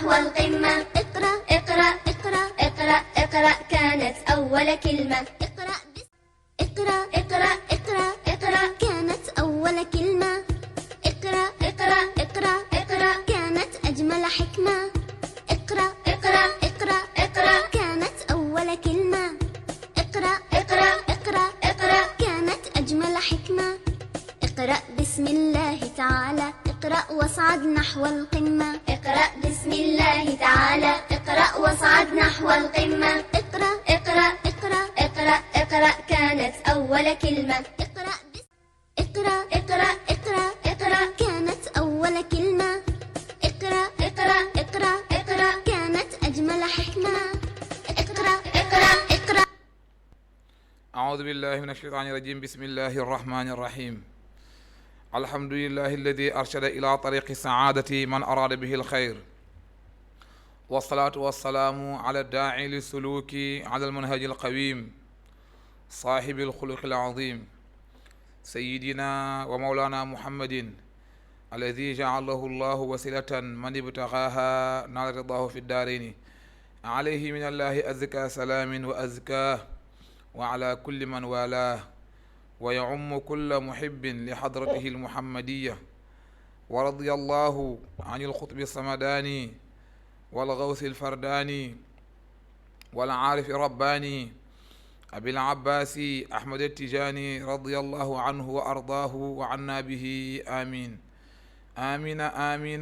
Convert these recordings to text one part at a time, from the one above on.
نحو القمة. اقرأ اقرأ اقرأ اقرأ اقرأ كانت أول كلمة. اقرأ اقرأ اقرأ اقرأ اقرأ كانت أول كلمة. اقرأ اقرأ اقرأ اقرأ كانت أجمل حكمة. اقرأ اقرأ اقرأ اقرأ كانت أول كلمة. اقرأ اقرأ اقرأ اقرأ كانت أجمل حكمة. اقرأ بسم الله تعالى اقرأ واصعد نحو القمة. اقرأ بسم الله تعالى اقرأ واصعد نحو القمة. اقرأ اقرأ اقرأ اقرأ اقرأ كانت أول كلمة. اقرأ اقرأ اقرأ اقرأ اقرأ كانت أول كلمة. اقرأ اقرأ اقرأ اقرأ كانت أجمل حكمة. اقرأ اقرأ اقرأ. أعوذ بالله من الشيطان الرجيم. بسم الله الرحمن الرحيم. الحمد لله الذي أرشد إلى طريق السعادة من أراد به الخير، والصلاة والسلام على الداعي للسلوك على المنهج القويم صاحب الخلق العظيم سيدنا ومولانا محمد الذي جعله الله وسيلة من ابتغاها نال رضاه في الدارين. عليه من الله أزكى سلام وأزكاه، وعلى كل من والاه، ويعم كل محب لحضرته المحمدية. ورضي الله عن القطب الصمداني والغوث الفرداني والعارف الرباني أبي العباس أحمد التجاني رضي الله عنه وأرضاه وعنا به آمين. آمين آمين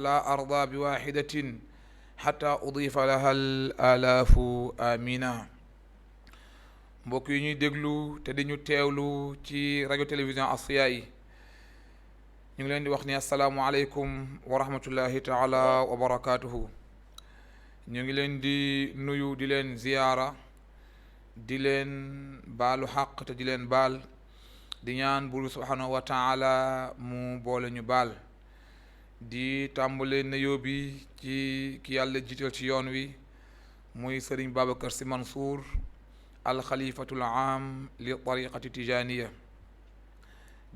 لا أرضى بواحدة حتى أضيف لها الآلاف آمين. mbokk yi ñuy déglu te di ñu teewlu ci rajo télévision Asfiya yi, ñu ngi leen di wax ni asalaamualeykum wa rahmatullahi taala wa barakaatuhu. ñu ngi leen di nuyu, di leen ziyaara, di leen baalu xaq te di leen baal, di ñaan buur subhanahu wa taala mu boole ñu baal. di tàmbale nuyoo bi ci ki yàlla jiital ci yoon wi muy Sëriñ Babacar Sy Mansour alxalifatul aam li tariqati tijaniya,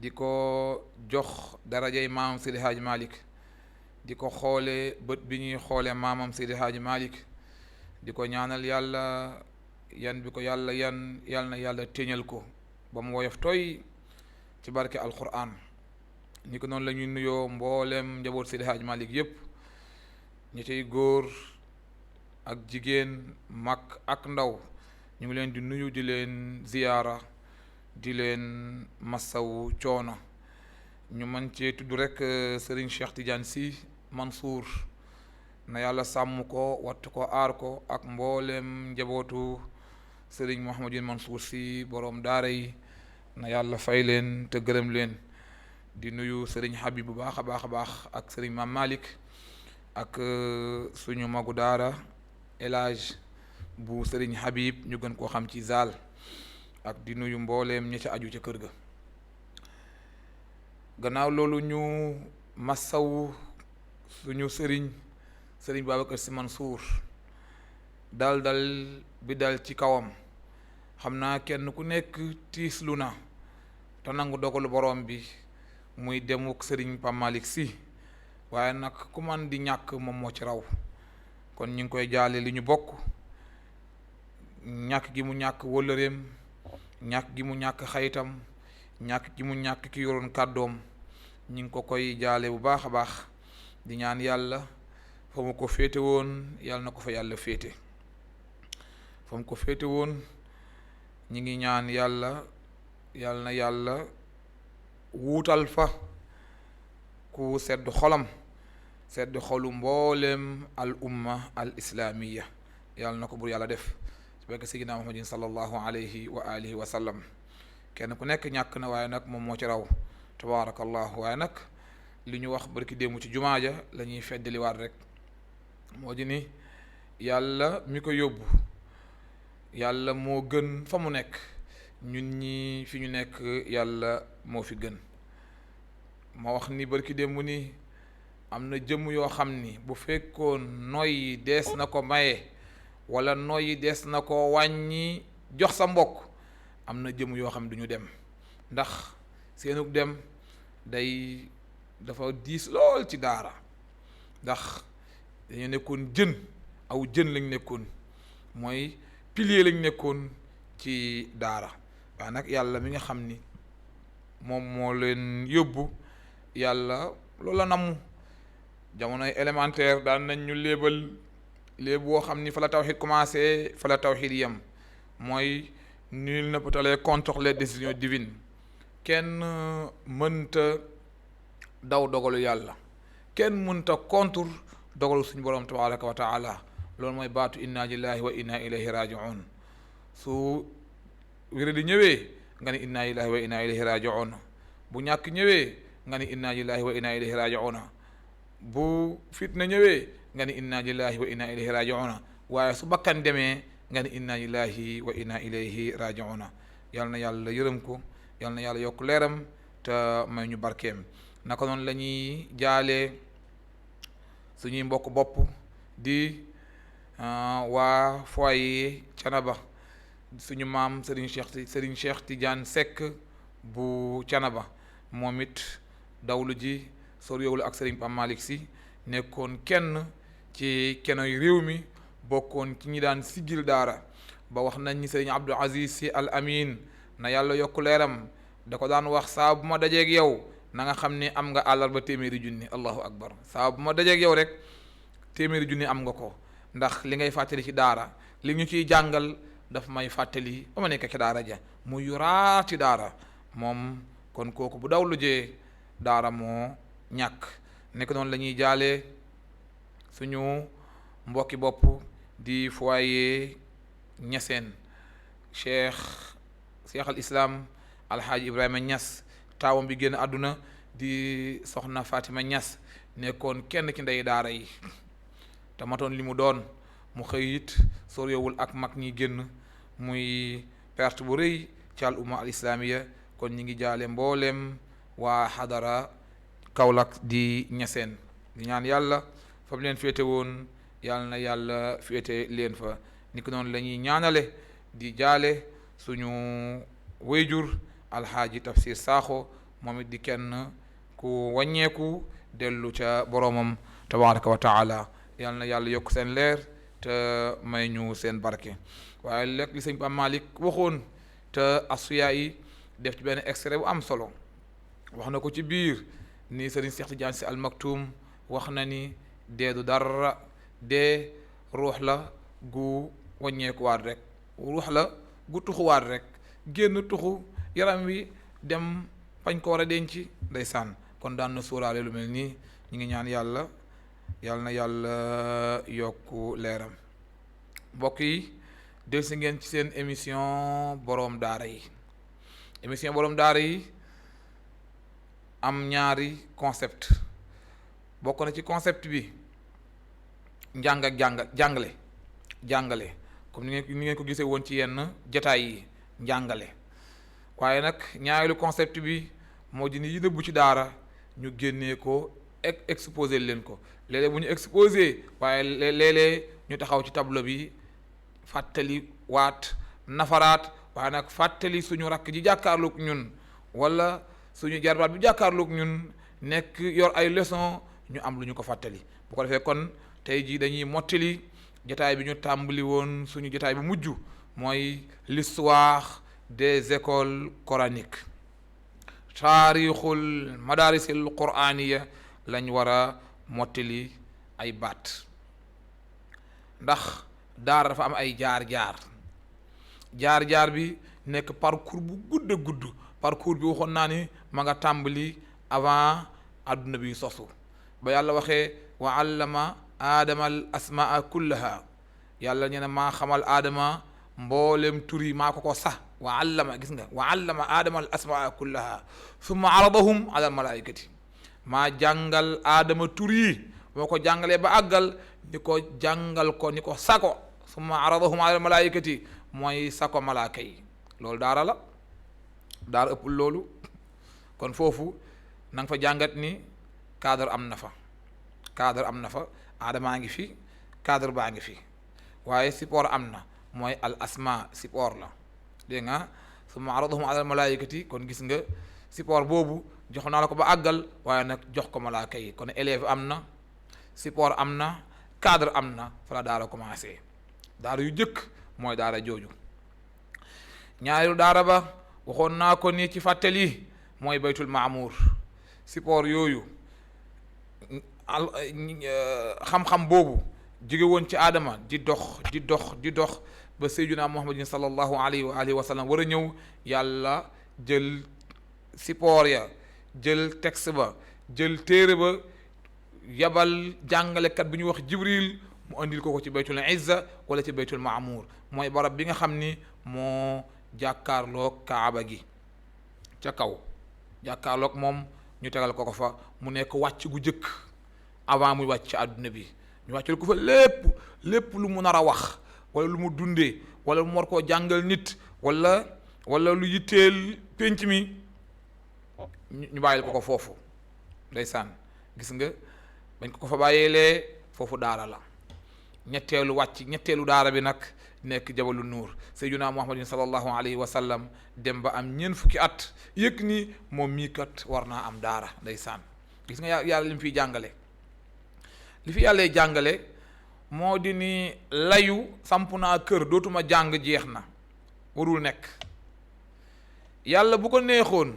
di ko jox darajay maamam Seydi Hadji Malick, di ko xoole bët bi ñuy xoole maamam Seydi Hadji Malick, di ko ñaanal yàlla yan bi ko yàlla yan yàlla na yàlla téñal ko ba mu woyof toy ci barke alquran. ni ko noonu la ñuy nuyoo mboolem njaboot Seydi Hadji Malick yépp, ñi cay góor ak jigéen, mag ak ndaw, ñu ngi leen di nuyu, di leen ziyaara, di leen massawu coono. ñu mën cee tudd rek Serigne Cheikh Tidiane Sy Mansour, na yàlla sàmm ko, wattu ko, aar ko, ak mboolem njabootu Serigne Mouhamadou Mansour Sy borom daara yi, na yàlla fay leen te gërëm leen. di nuyu Serigne Habib bu baax a baax a baax, ak Serigne Mam Malick, ak suñu magu daara El Hadj bu Serigne Habib, ñu gën koo xam ci Zal, ak di nuyu mbooleem ñi ca aju ca kër ga. gannaaw loolu ñu massawu suñu Serigne Babacar Sy Mansour dal bi dal ci kawam. xam naa kenn ku nekk tiislu na te nangu dogalu borom bi muy demuk Serigne Pape Malick Sy, waaye nag ku man di ñàkk moom moo ci raw. kon ñu ngi koy jaale li ñu bokk, ñàkk gi mu ñàkk wëllëreem, ñàkk gi mu ñàkk xaytam, ñàkk gi mu ñàkk ki yoroon kàddoom. ñu ngi ko koy jaale bu baax a baax, di ñaan yàlla fa mu ko féete woon yàlla na ko fa yàlla féete. fa mu ko féete woon ñi ngi ñaan yàlla na yàlla wuutal fa ku sedd xolam, sedd xolu mboolem al umma al islamiya. yàlla na ko bur yàlla def ci barke Sayyidina Muhammadin sallallahu alayhi wa alihi wa sallam. kenn ku nekk ñàkk na, waaye nag moom moo ci raw tabaarakallah. waaye nag li ñu wax barki démb ci jumaa ja la ñuy feddaliwaat rek, moo di ni yàlla mi ko yóbbu, yàlla moo gën fa mu nekk, ñun ñi fi ñu nekk yàlla moo fi gën. ma wax ni barki démb ni am na jëmm yoo xam ni bu fekkoon noyyi dees na ko maye, wala noyyi dees na ko wàññi jox sa mbokk, am na jëmm yoo xam ne du ñu dem, ndax seenug dem dafa diis lool ci daara. ndax dañoo nekkoon jën aw jën lañ nekkoon mooy pilier lañ nekkoon ci daara waaye nag yàlla mi nga xam ni moom moo leen yóbbu yàlla loolu la namm jamonoy élémentaire daan nañ ñu léebal léeb boo xam ni fa la tawxiid commencé fa la tawxiid yem mooy nul ne peut aller contre les décisions divines kenn mënta daw dogalu yàlla kenn mënta contre dogalu suñu borom tabaraka wa taala loolu mooy baatu inna lillahi wa inna ilayhi rajiun su wéré di ñëwee nga ni inna lillahi wa inna ilayhi rajiun bu ñàkk ñëwee nga ni inna lillahi wa inna ilayhi rajiun bu fitna ñëwee nga ni inna lillahi wa inna ilayhi rajiun waaye su bakkan demee nga ni inna lillahi wa inna ilayhi rajiun yal na yàlla yërëm ko yal na yàlla yokk leeram te may ñu barkeem naka noonu la ñuy jaalee suñuy mbokk bopp di waa foyer Canaba suñu maam Serigne Cheikh Tidiane Seck bu Canaba moom it dawlu ji soriwul ak Serigne Pape Malick Sy nekkoon kenn ci kenoy réew mi bokkoon ci ñi daan siggil daara ba wax nañ ni Serigne Abdou Aziz Sy Al Amin na yàlla yokk leeram da ko daan wax saa bu ma dajeeg yow na nga xam ne am nga àllarba téeméeri junni allahu akbar saa bu ma dajeeg yow rek téeméeri junni am nga ko ndax li ngay fàttali ci daara li ñu ciy jàngal daf may fàttali ba ma nekk ci daara ja mu yuraati daara moom kon kooku bu daw lu jee daara moo ñàkk nekk noonu la ñuy jaalee suñu mbokki bopp di foyer Ñaseen cheikh al islam alhaaji Ibrahima Ñas taawam bi génn àdduna di soxna Fatima Ñas nekkoon kenn ci ndey daara yi te matoon li mu doon mu xëy it sorewul ak mag ñi génn muy perte bu rëy ci al umma al islamiya kon ñi ngi jaale mboolem waa xadara Kaolack di Ñaseen di ñaan yàlla fa mu leen féete woon yàlla na yàlla féete leen fa ni ko noonu la ñuy ñaanale di jaale suñu wayjur alxaaji Tafsir Sakho moom it di kenn ku wàññeeku dellu ca boroomam tabaraka wa taala yal na yàlla yokk seen leer te may ñu seen barke waaye lekk li sëñ Pape Malick waxoon te asuya yi def ci benn extrait bu am solo wax na ko ci biir ni Serigne Cheikh Tidiane Sy Al Maktoum wax na ni dee du dara dee ruux la gu wàññeekuwaat rek ruux la gu tuxuwaat rek génn tuxu yaram wi dem fañ ko war a denc ndeysaan kon daan na sóoraale lu mel nii ñu ngi ñaan yàlla na yàlla yokku leeram mbokk yi dellusi ngeen ci seen émission boroom daara yi émission boroom daara yi am ñaari concept bokk na ci concept bi njàng ak jàngale comme ni ngeen ko gisee woon ci yenn jataay yi njàngale waaye nag ñaareelu concept bi moo di ni yi nëbbu ci daara ñu génnee ko exposé leen ko léeg-léeg bu ñu exposé waaye léeg-léeg ñu taxaw ci tableau bi fàttali waat nafaraat waaye nag fàttali suñu rakk ji jàkkaarloog ñun wala suñu jarbaat bi jàkkaarloog ñun nekk yor ay leçon ñu am lu ñu ko fàttali bu ko defee kon tey jii dañuy mottali jotaay bi ñu tàmbali woon suñu jotaay bu mujj mooy l'histoire des écoles coraniques taarixul madarisil quraniya lañ war a mottali ay baat ndax daara dafa am ay jaar-jaar bi nekk parcours bu gudd parcours bi waxoon naa ni ma nga tàmbali avant adduna bi sosu ba yàlla waxee wa allama aadama al asmaa kullaha yàlla ñu ne maa xamal aadama mboolem tur yi maa ko sax wa allama gis nga wa allama aadama al asmaa kullaha summa aradahum ala al malaikati maa jàngal aadama tur yi moo ko jàngalee ba àggal ni ko jàngal ko ni ko sako summa aradahum ala al malaikati mooy sako malaaka yi loolu daara la daara ëppul loolu kon foofu na nga fa jàngat ni cadre am na fa aadamaa ngi fi cadre baa ngi fi waaye support am na mooy al asma support la dégg nga summa aradahum ala al malaikati kon gis nga support boobu jox naa la ko ba àggal waaye nag jox ko malaaka yi kon élève am na support am na cadre am na fa la daara commencé daara yu jëkk mooy daara jooju. ñaareelu daara ba waxoon naa ko ni ci fàttali mooy baytul maamuur. support yooyu xam-xam boobu jóge woon ci aadama di dox ba sayyidina muhammadin sallallahu alayhi wa alihi wa sallam war a ñëw, yàlla jël support ya, jël texte ba, jël téere ba, yabal jàngalekat bu ñuy wax jibril mu andil ko ci baytul izza wala ci baytul maamuur, mooy barab bi nga xam ni moo jàkkaarloog kaaba gi ca kaw, jàkkaarloog moom ñu tegal ko fa mu nekk wàcc gu jëkk avant muy wàcc ci àdduna bi. ñu wàccal ko fa lépp lu mu nar a wax wala lu mu dundee wala mu war koo jàngal nit wala lu yitteel pénc mi ñu bàyyil ko foofu. ndeysaan gis nga bañ ko fa bàyyeelee foofu daara la. ñetteelu daara bi nag nekk jabalu nuur. sayyiduna muhammadin sallallahu alayhi wa sallam dem ba am ñeent fukki at yëg ni moom mii kat war naa am daara. ndeysaan gis nga yàlla li mu fiy jàngale, li fi yàlla jàngale moo di ni layu samp naa kër dootuma jàng jeex na warul nekk. yàlla bu ko neexoon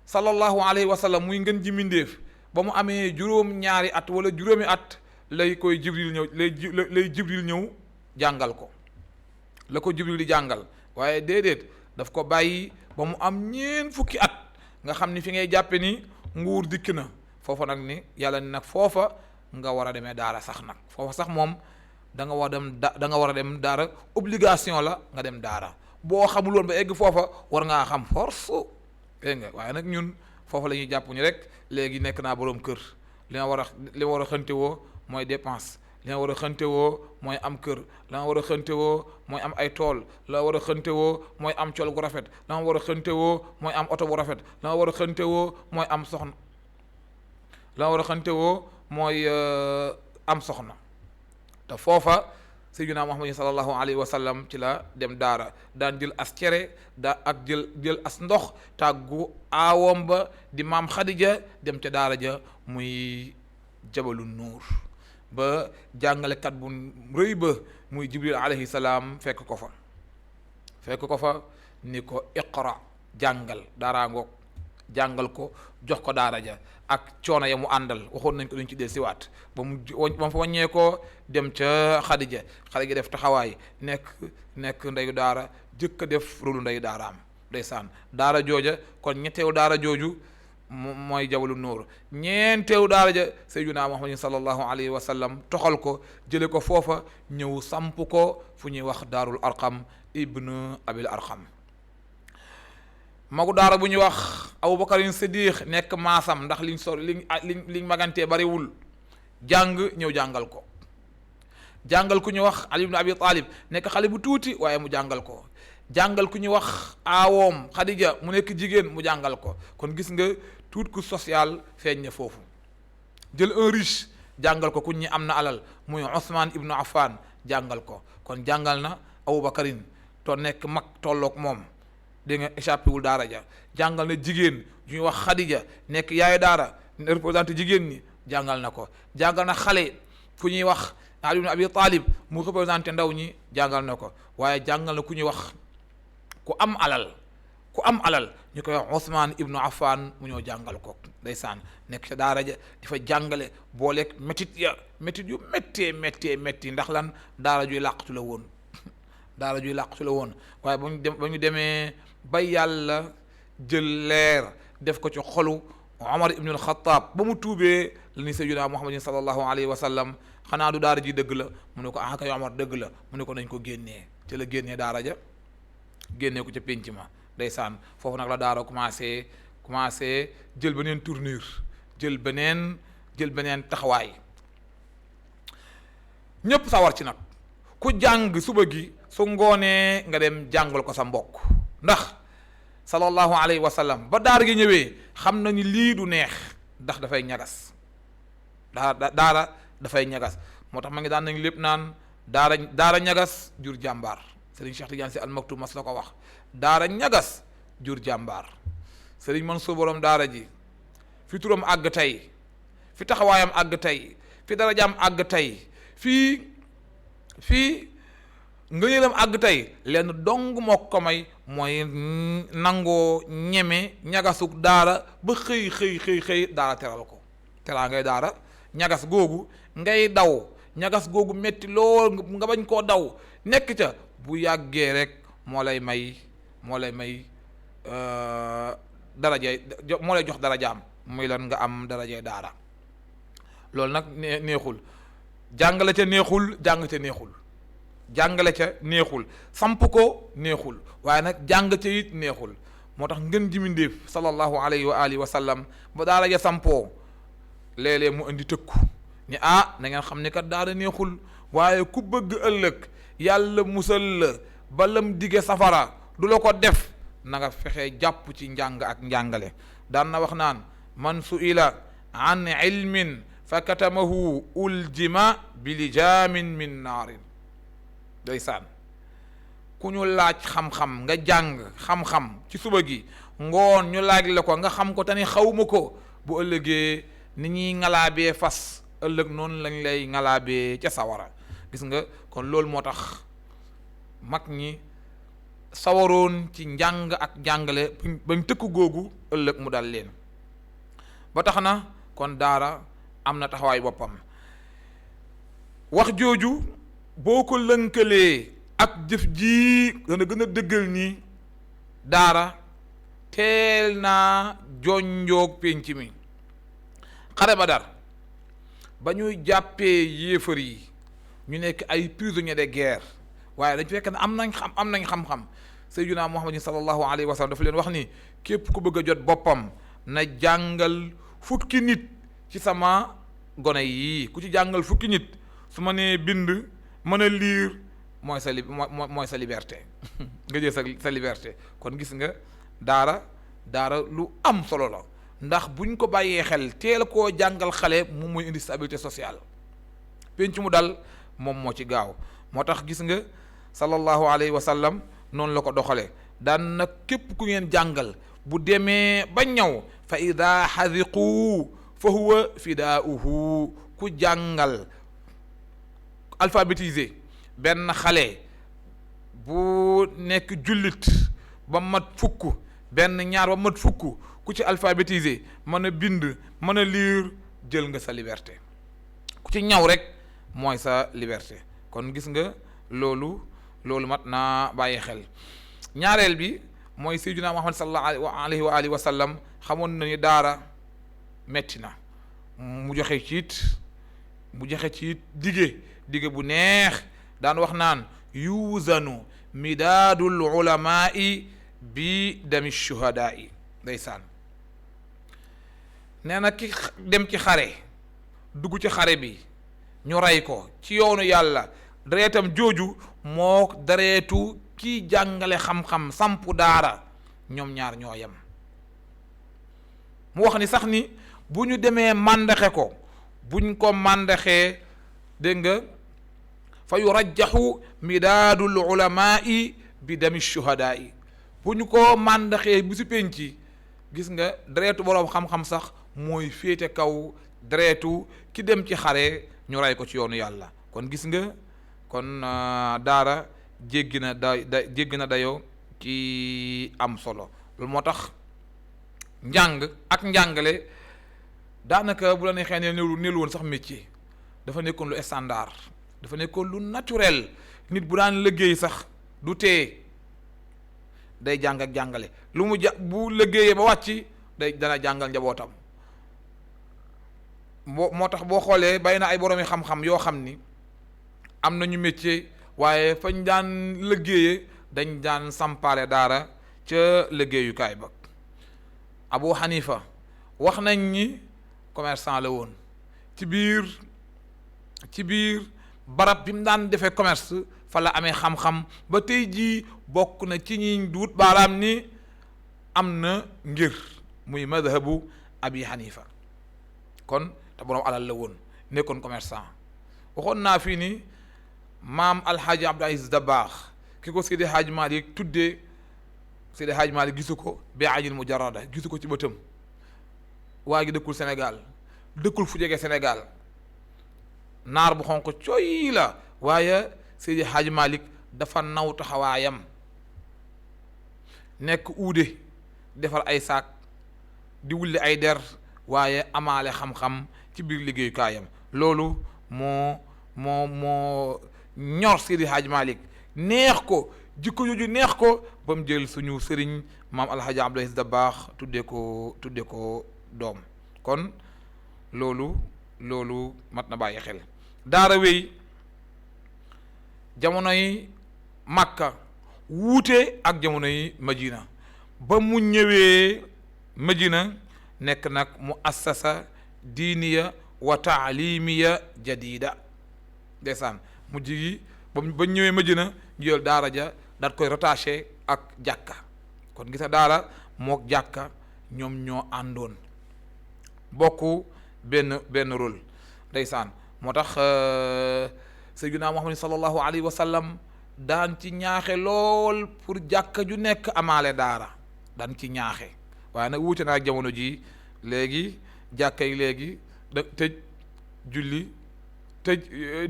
sallallahu alayhi wa sallam muy ngën ji mindéef ba mu amee juróom-ñaari at wala juróomi at lay jibril ñëw jàngal ko, la ko jibril di jàngal. waaye déedéet daf ko bàyyi ba mu am ñeent fukki at nga xam ni fi ngay jàppe ni nguur dikk na foofa nag ni yàlla ni nag foofa nga war a demee daara sax nag foofa sax moom da nga war a dem daara obligation la nga dem daara. boo xamul woon ba egg foofa war ngaa xam force dégg nga. waaye nag ñun foofa la ñuy jàpp ni rek léegi nekk naa boroom kër, li ma war a xënte woo mooy dépense, li ma war a xënte woo mooy am kër, la ma war a xënte woo mooy am ay tool, la ma war a xënte woo mooy am col gu rafet, la ma war a xënte woo mooy am oto bu rafet, la ma war a xënte woo mooy am soxna, la ma war a xënte woo mooy am soxna. te foofa sayyidina muhammadin sallallahu alayhi wa sallam ci la dem daara, daan jël as cere ak jël as ndox tàggu aawom ba di maam Xadija dem ca daara ja muy jabalu nuur ba jàngalekat bu rëy ba muy jibril alayhi salaam fekk ko fa ni ko iqra jàngal daaraa ngoog, jàngal ko jox ko daara ja ak coono ya mu àndal waxoon nañ ko duñ ci del siwaat ba mu fa wàññee ko dem ca Xadija def taxawaay nekk ndeyu daara jëkk a def rôlu ndeyu daaraam. ndeysaan daara jooja kon ñetteewu daara jooju mooy jabalu nuur. ñeenteewu daara ja sayyiduna muhammadin sallallahu alayhi wa sallam toxal ko jële ko foofa ñëw samp ko fu ñuy wax daarul arqam ibnu abil arqam. magu daara bu ñuy wax Abubakarin Siddiq nekk maasam ndax liñ magantee bariwul, jàng ñëw jàngal ku ñu wax Ali ibn Abi Talib nekk xale bu tuuti waaye mu jàngal ku ñu wax aawoom Xadija mu nekk jigéen mu jàngal ko. kon gis nga tuut ku social feeñ na foofu. jël un riche jàngal ko ku ñi am na alal muy Ousmane ibnu Affan jàngal ko, kon jàngal na Abubakarin to nekk mag tolloog moom. dégg nga échappé wul daara ja. jàngal na jigéen ñuy wax Xadija nekk yaayu daara représenté jigéen ñi jàngal na ko. jàngal na xale fu ñuy wax Ali ibn Abi Talib mu représenté ndaw ñi jàngal na ko. waaye jàngal na ku ñuy wax ku am alal ñu koy wax Ousmane ibnu Affan mu ñëw jàngal ko. ndeysaan nekk ca daara ja di fa jàngale booleeg métit yu méttee ndax lan daara juy làqatu la woon. waaye ba ñu demee ba yàlla jël leer def ko ci xolu Omar ibnul Xattaab ba mu tuubee la ni sayyidina muhammadin sallallahu alayhi wa sallam xanaa du daara ji dëgg la mu ne ko ah kay Omar dëgg la mu ne ko nañ ko génnee ci la génnee daara ja génnee ko ca pénc ma. ndeysaan foofu nag la daara commencé jël beneen tournure jël beneen taxawaay ñépp sawar ci nag. ku jàng suba gi su ngoonee nga dem jàngal ko sa mbokk, ndax sallallahu alayhi wa sallam ba daara gi ñëwee xam na ni lii du neex ndax dafay ñagas. daara dafay ñagas moo tax ma ngi daan nañ lépp naan daara ñagas jur jàmbaar. Serigne Cheikh Tidiane Sy Al Maktoum mas la ko wax, daara ñagas jur jàmbaar. Serigne Mansour borom daara ji fi turam àgg tey, fi taxawaayam àgg tey, fi darajaam àgg tey, fii ngëneelam àgg tey lenn dong moo ko may mooy nangoo ñeme ñagasuk daara ba xëy daara teral ko teraa ngay daara ñagas googu ngay daw ñagas googu metti lool nga bañ koo daw nekk ca bu yàggee rek moo lay may darajay moo lay jox darajaam muy lan nga am darajay daara loolu nag neexul jàngale ca neexul jàngale ca neexul samp ko neexul waaye nag jàng ca it neexul moo tax ngën ji mindéef sallallahu alayhi wa alihi wa sallam ba daara ja sampoo léeg-léeg mu indi tëkku ni na ngeen xam ne kat daara neexul waaye ku bëgg ëllëg yàlla musal la balam dige safara du la ko def na nga fexe jàpp ci njàng ak njàngale daan na wax naan man su'ila an ilmin fa katamahu uljima bi lijaamin min naarin ndeysaan ku ñu laaj xam-xam nga jàng xam-xam ci suba gi ngoon ñu laaj la ko nga xam ko te ni xawma ko bu ëllëgee ni ñuy ngalaabee fas ëllëg noonu lañ lay ngalaabee ca sawara gis nga kon loolu moo tax mag ñi sawaroon ci njàng ak jàngale bañ tëkk googu ëllëg mu dal leen ba tax na kon daara am na taxawaay boppam wax jooju boo ko lënkalee ak jëf ji dana gën a dëggal ni daara teel naa jonjoog pénc mi xare Badar ba ñuy jàppee yéefar yi ñu nekk ay prisonniers de guerre waaye dañ fekk ne am nañ xam-xam sayyidina Muhammad sallallahu alayhi wa sallam dafa leen wax ni képp ku bëgg a jot boppam na jàngal fukki nit ci sama gone yii ku ci jàngal fukki nit su ma nee bind mën a liir mooy sa liberté nga jël sa liberté kon gis nga daara lu am solo la ndax buñ ko bàyyee xel teel koo jàngal xale moom mooy indi stabilité sociale penc mu dal moom moo ci gaaw moo tax gis nga sallallahu alayhi wa sallam noonu la ko doxale daan na képp ku ngeen jàngal bu demee ba ñëw fa ida xadiqu fa huwa fidaauhu ku jàngal alphabétisé benn xale bu nekk jullit ba mat fukk benn ñaar ba mat fukk ku ci alphabétisé mën a bind mën a lire jël nga sa liberté ku ci ñaw rek mooy sa liberté kon gis nga loolu mat naa bàyyi xel ñaareel bi mooy sayyidina Muhammad sallallahu alayhi wa alihi wa sallam xamoon na ni daara metti na mu joxe ci it dige bu neex daan wax naan yuuzanu midaadul ulamaai bi dami shuhadaai ndeysaan nee na ki dem ci xare dugg ci xare bi ñu rey ko ci yoonu yàlla dereetam jooju moo dereetu kii jàngale xam-xam sampu daara ñoom ñaar ñoo yem mu wax ni sax ni bu ñu demee màndaxe ko buñ ko màndaxee dégg nga fa yurajjaxu midaadul ulamaai bi dami shuhadaai bu ñu ko màndaxee bu si penc gis nga dereetu boroom xam-xam sax mooy féete kaw dereetu ki dem ci xare ñu rey ko ci yoonu yàlla kon gis nga kon daara jéggi na dayoo ci am solo loolu moo tax njàng ak njàngale daanaka bu la neexee ne nelu woon sax métier dafa nekkoon lu standard dafa nekkoon lu naturel nit bu daan liggéey sax du tee day jàng ak jàngale lu mu bu liggéeyee ba wàcc dana jàngal njabootam moo tax boo xoolee bay na ay boroomi xam-xam yoo xam ni am nañu métier waaye fañ daan liggéeyee dañ daan sampaale daara ca liggéeyukaay ba Abu Hanifa wax nañ ni commerçant la woon ci biir barab bi mu daan defee commerce fa la amee xam-xam ba tey jii bokk na ci ñi duut baaraam ni am na ngir muy madhabu Abi Hanifa kon te boroom alal la woon nekkoon commerçant waxoon naa fii ni maam alxaaji Abdou Aziz Dabaax ki ko Seydi Hadj Malick tuddee Seydi Hadj Malick gisu ko bi ajil mujarrada gisu ko ci bëtam waa gi dëkkul Sénégal dëkkul fu jege Sénégal naar bu xonq coy la waaye Seydi Hadji Malick dafa naw taxawaayam nekk uude defar ay saak di wulli ay der waaye amaale xam-xam ci biir liggéeyukaayam loolu moo ñor Seydi Hadji Malick neex ko jikko jooju neex ko ba mu jël suñu sëriñ maam alhaji Abdoul Aziz Dabakh tudde ko doom kon loolu mat na bàyyi xel. daara wéy jamonoy Makka wuute ak jamonoy Madina ba mu ñëwee Madina nekk nag mu assasa diiniya wa taalimiya jadida ndeysaan mu jigi ba ñëwee Madina jël daara ja daat koy rattaché ak jàkka kon gis nga daara mook jàkka ñoom ñoo àndoon bokk benn rôle ndeysaan moo tax sayyidina Muhammad sallallahu alayhi wa sallam daan ci ñaaxe lool pour jàkka ju nekk amaale daara daan ci ñaaxe waaye nag wuute naa jamono ji léegi jàkka yi léegi da tëj julli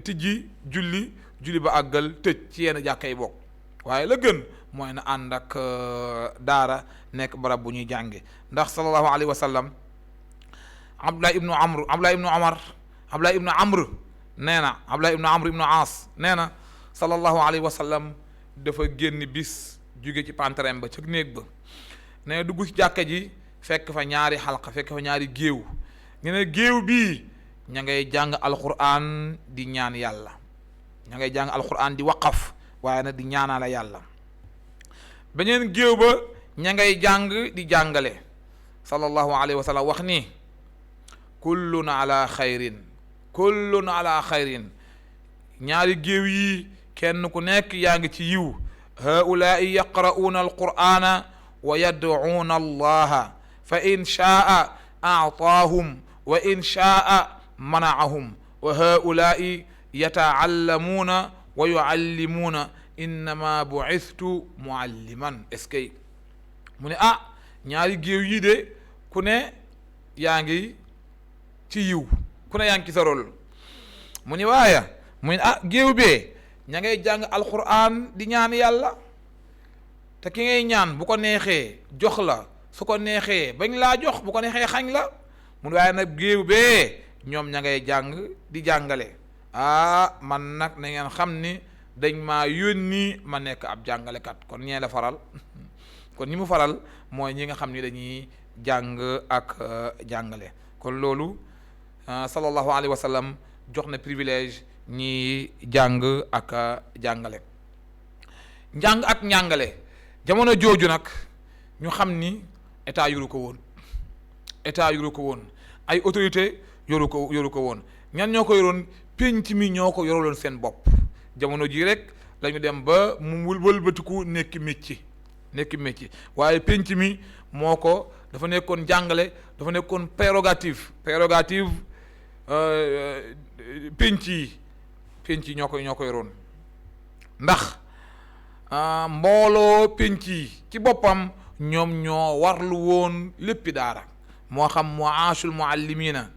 tijji julli ba àggal tëj ci yenn jàkka yi bokk waaye la gën mooy na ànd ak daara nekk barab bu ñuy jànge ndax sallallahu alayhi wa sallam Abdullah ibnu Amr nee na Abdullah ibnu Amr ibnu Aas nee na sallallahu alayhi wa sallam dafa génn bis jóge ci panterem ba ca néeg ba nee dugg ci jàkka ji fekk fa ñaari xalqa fekk fa ñaari géew ñu ne géew bii ña ngay jàng alquran di ñaan yàlla ña ngay jàng alquran di waqaf waaye nag di ñaanaala yàlla beneen géew ba ña ngay jàng di jàngale sallallahu alayhi wa sallam wax ni kullun ala xayrin ñaari géew yi kenn ku nekk yaa ngi ci yiw haulaai yaqra'uuna alqur'ana wa yad'uuna allaha fa in shaa a'taahum wa in shaa mana'ahum wa haulaai yata'allamuuna wa yu'allimuuna innama bu'ithtu mu'alliman est-ce que mu ne ñaari géew yi de ku ne yaa ngi ci yiw ku ne yaa ngi ci sa rôle mu ne waaye mu ne géew bee ña ngay jàng alquran di ñaan yàlla te ki ngay ñaan bu ko neexee jox la su ko neexee bañ laa jox bu ko neexee xañ la mu ne waaye nag géew bee ñoom ña ngay jàng di jàngale man nag na ngeen xam ni dañ maa yónni ma nekk ab jàngalekat kon ñee la faral kon ñi mu faral mooy ñi nga xam ni dañuy jàng ak jàngale kon loolu sallallahu alayhi wa sallam jox na privilège ñi jàng ak jàngale njàng ak njàngale jamono jooju nag ñu xam ni état yoru ko woon ay autorité yoru ko woon ñan ñoo ko yoroon penc mi ñoo ko yoroloon seen bopp jamono ji rek lañu dem ba mu wëlbatiku nekk métier waaye penc mi moo ko dafa nekkoon jàngale dafa nekkoon prérogative penc yi ñoo ko yoroon ndax mbooloo penc yi ci boppam ñoom ñoo warlu woon léppi daara moo xam muaashul muallimina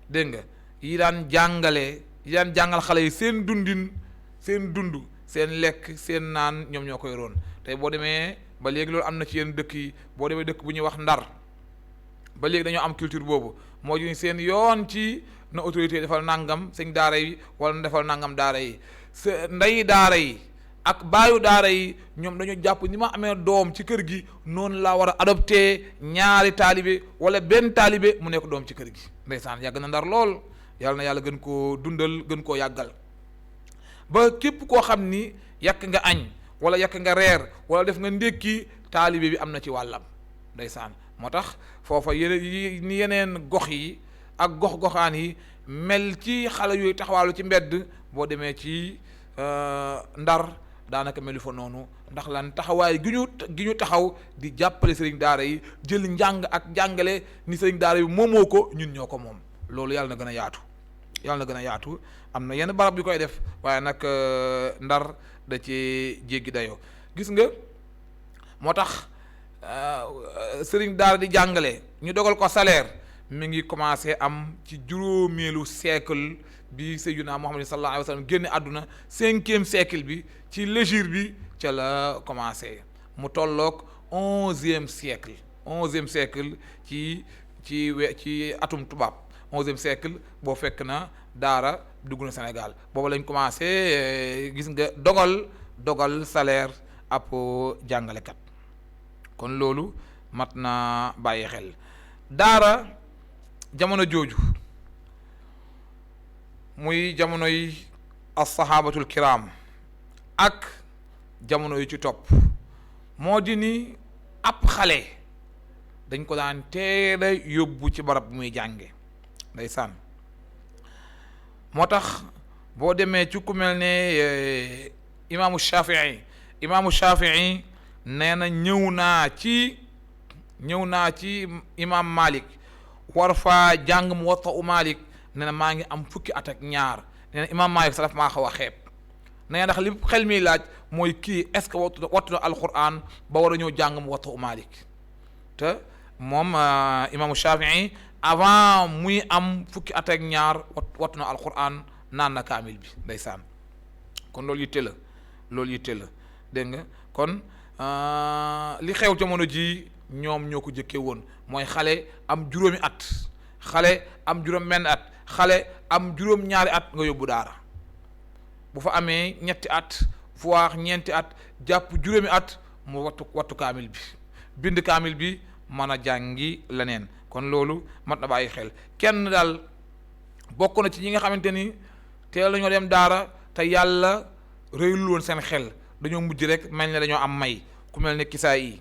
dégg nga yi daan jàngal xale yi seen dund seen lekk seen naan ñoom ñoo ko yoroon tey boo demee ba léegi loolu am na ci yenn dëkk yi boo demee dëkk bu ñuy wax Ndar ba léegi dañoo am culture boobu moo ñu seen yoon ci na autorité defal nangam sëñ daara yi wala na defal nangam daara yi ndey daara yi ak baayu daara yi ñoom dañu jàpp ni ma amee doom ci kër gi noonu laa war a adopté ñaari taalibe wala benn taalibe mu nekk doom ci kër gi ndeysaan yàgg na Ndar lool yàlla na yàlla gën koo dundal gën koo yàggal ba képp koo xam ni yàq nga añ wala yàq nga reer wala def nga ndékki taalibe bi am na ci wàllam ndeysaan moo tax foofa yeneen gox yi ak gox-goxaan yi mel ci xale yooyu taxawaalu ci mbedd boo demee ci Ndar daanaka melu fa noonu ndax lan taxawaay gi ñu taxaw di jàppale sëriñ daara yi jël njàng ak jàngale ni sëriñ daara yi moomoo ko ñun ñoo ko moom loolu yàlla na gën a yaatu am na yenn barab yu koy def waaye nag Ndar da ci jéggi dayoo gis nga moo tax sëriñ daara di jàngale ñu dogal ko salaire mi ngi commencé am ci juróomeelu siècle bi Seydina Muhammad sallallahu alayhi wa sallam génne àdduna 5e siècle bi ci l'hégire bi ca la commencé mu tolloog 11e siècle ci atum tubaab 11e siècle boo fekk na daara dugg na Sénégal boobu lañ commencé gis nga dogal salaire ab jàngalekat kon loolu mat na bàyyi xel. daara jamono jooju muy jamono yi as-sahabatul kiram ak jamono yi ci topp moo di ni ab xale dañ ko daan teel a yóbbu ci barab bu muy jànge ndeysaan moo tax boo demee ci ku mel ne imaamu Shafii nee na ñëw naa ci imaam Malik war faa jàng Muwatta u Malik nee na maa ngi am fukki at ak ñaar nee na imaam Malik sax maa xaw a xeeb nee na ndax li xel mi laaj mooy kii est-ce que wattu na alquran ba war a ñëw jàng Muwatta u Malik te moom imaamu Shafii avant muy am fukki at ak ñaar wattu na alquran naan na kaamil bi ndeysaan kon loolu yitte la dégg nga kon li xew jamono ji ñoom ñoo ko jëkkee woon mooy xale am juróomi at xale am juróom benn at xale am juróom ñaari at nga yóbbu daara bu fa amee ñetti at voire ñeenti at jàpp juróomi at mu wattu kaamil bi bind kaamil bi mën a jàngi leneen kon loolu mat na bàyyi xel kenn daal bokk na ci ñi nga xamante ni teel nañoo dem daara te yàlla réyul woon seen xel dañoo mujj rek mel ne dañoo am may ku mel ne Kisaayi